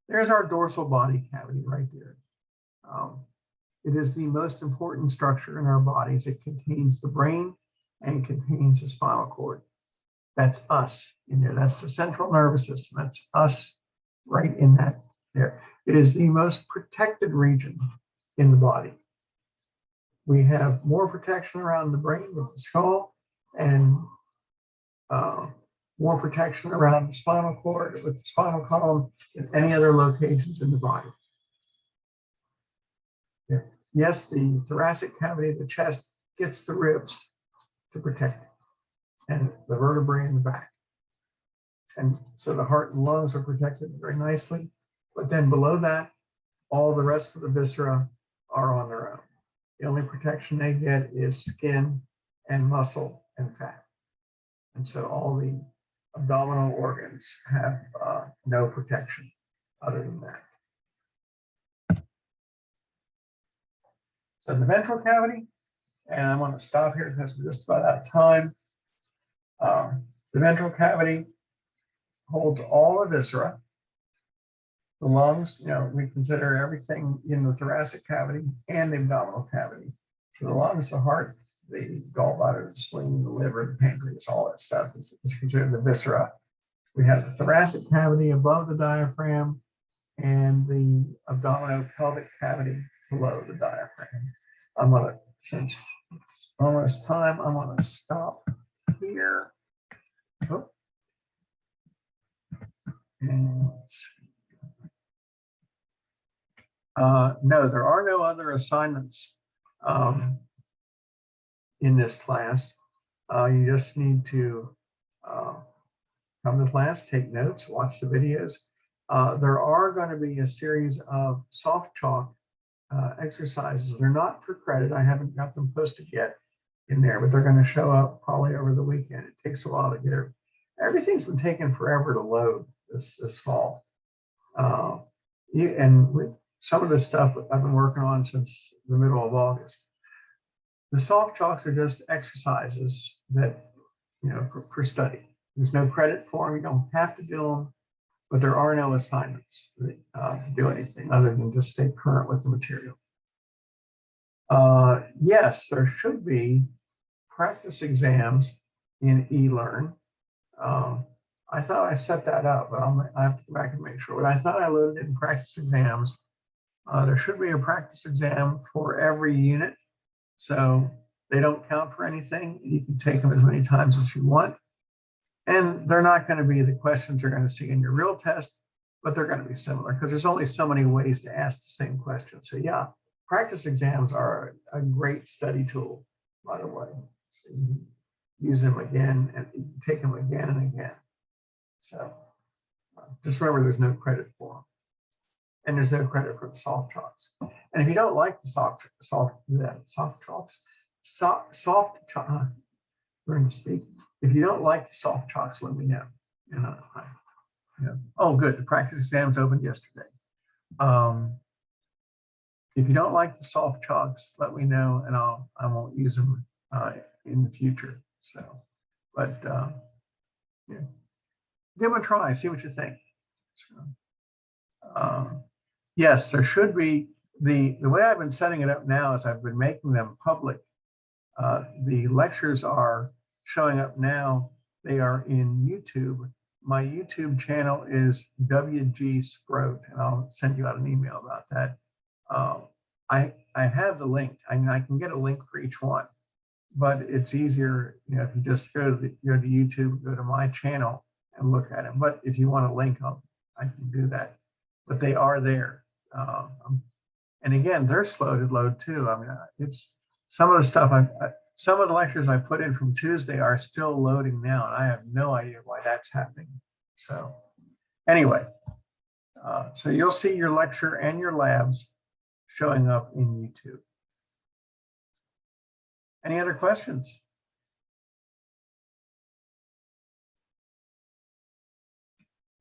A: There's our dorsal body cavity right there. It is the most important structure in our bodies. It contains the brain and contains the spinal cord. That's us in there. That's the central nervous system. That's us right in that there. It is the most protected region in the body. We have more protection around the brain with the skull and more protection around the spinal cord with the spinal column than any other locations in the body. Yeah. Yes, the thoracic cavity of the chest gets the ribs to protect it and the vertebrae in the back. And so the heart and lungs are protected very nicely. But then below that, all the rest of the viscera are on their own. The only protection they get is skin and muscle and fat. And so all the abdominal organs have no protection other than that. So the ventral cavity, and I'm going to stop here because we're just about out of time. The ventral cavity holds all the viscera. The lungs, we consider everything in the thoracic cavity and the abdominal cavity. So the lungs, the heart, the gallbladder, the spleen, the liver, the pancreas, all that stuff is considered the viscera. We have the thoracic cavity above the diaphragm and the abdominopelvic cavity below the diaphragm. I'm going to, since it's almost time, I'm going to stop here. Oh. And no, there are no other assignments in this class. You just need to come to class, take notes, watch the videos. There are going to be a series of soft chalk exercises. They're not for credit. I haven't got them posted yet in there, but they're going to show up probably over the weekend. It takes a while to get it. Everything's been taking forever to load this fall. some of the stuff I've been working on since the middle of August. The soft chalks are just exercises that, for study. There's no credit for them. You don't have to do them, but there are no assignments to do anything other than just stay current with the material. Yes, there should be practice exams in eLearn. I thought I set that up, but I have to go back and make sure. But I thought I loaded in practice exams. There should be a practice exam for every unit, so they don't count for anything. You can take them as many times as you want. And they're not going to be the questions you're going to see in your real test, but they're going to be similar because there's only so many ways to ask the same question. So yeah, practice exams are a great study tool, by the way. So you can use them again and you can take them again and again. So just remember there's no credit for them. And there's no credit for the soft chalks. And if you don't like the soft chalks, learn to speak. If you don't like the soft chalks, let me know. Oh, good. The practice exams opened yesterday. If you don't like the soft chalks, let me know, and I won't use them in the future. So, but yeah, give them a try. See what you think. So, yes, there should be the way I've been setting it up now is I've been making them public. The lectures are showing up now. They are in YouTube. My YouTube channel is WG Sprout, and I'll send you out an email about that. I have the link. I mean, I can get a link for each one, but it's easier, if you just go to YouTube, go to my channel and look at them. But if you want a link, I can do that. But they are there. And again, they're slow to load too. I mean, it's some of the stuff some of the lectures I put in from Tuesday are still loading now, and I have no idea why that's happening. So anyway, so you'll see your lecture and your labs showing up in YouTube. Any other questions?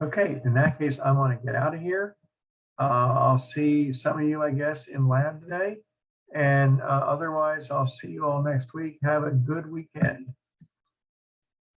A: Okay, in that case, I want to get out of here. I'll see some of you, I guess, in lab today. And otherwise, I'll see you all next week. Have a good weekend.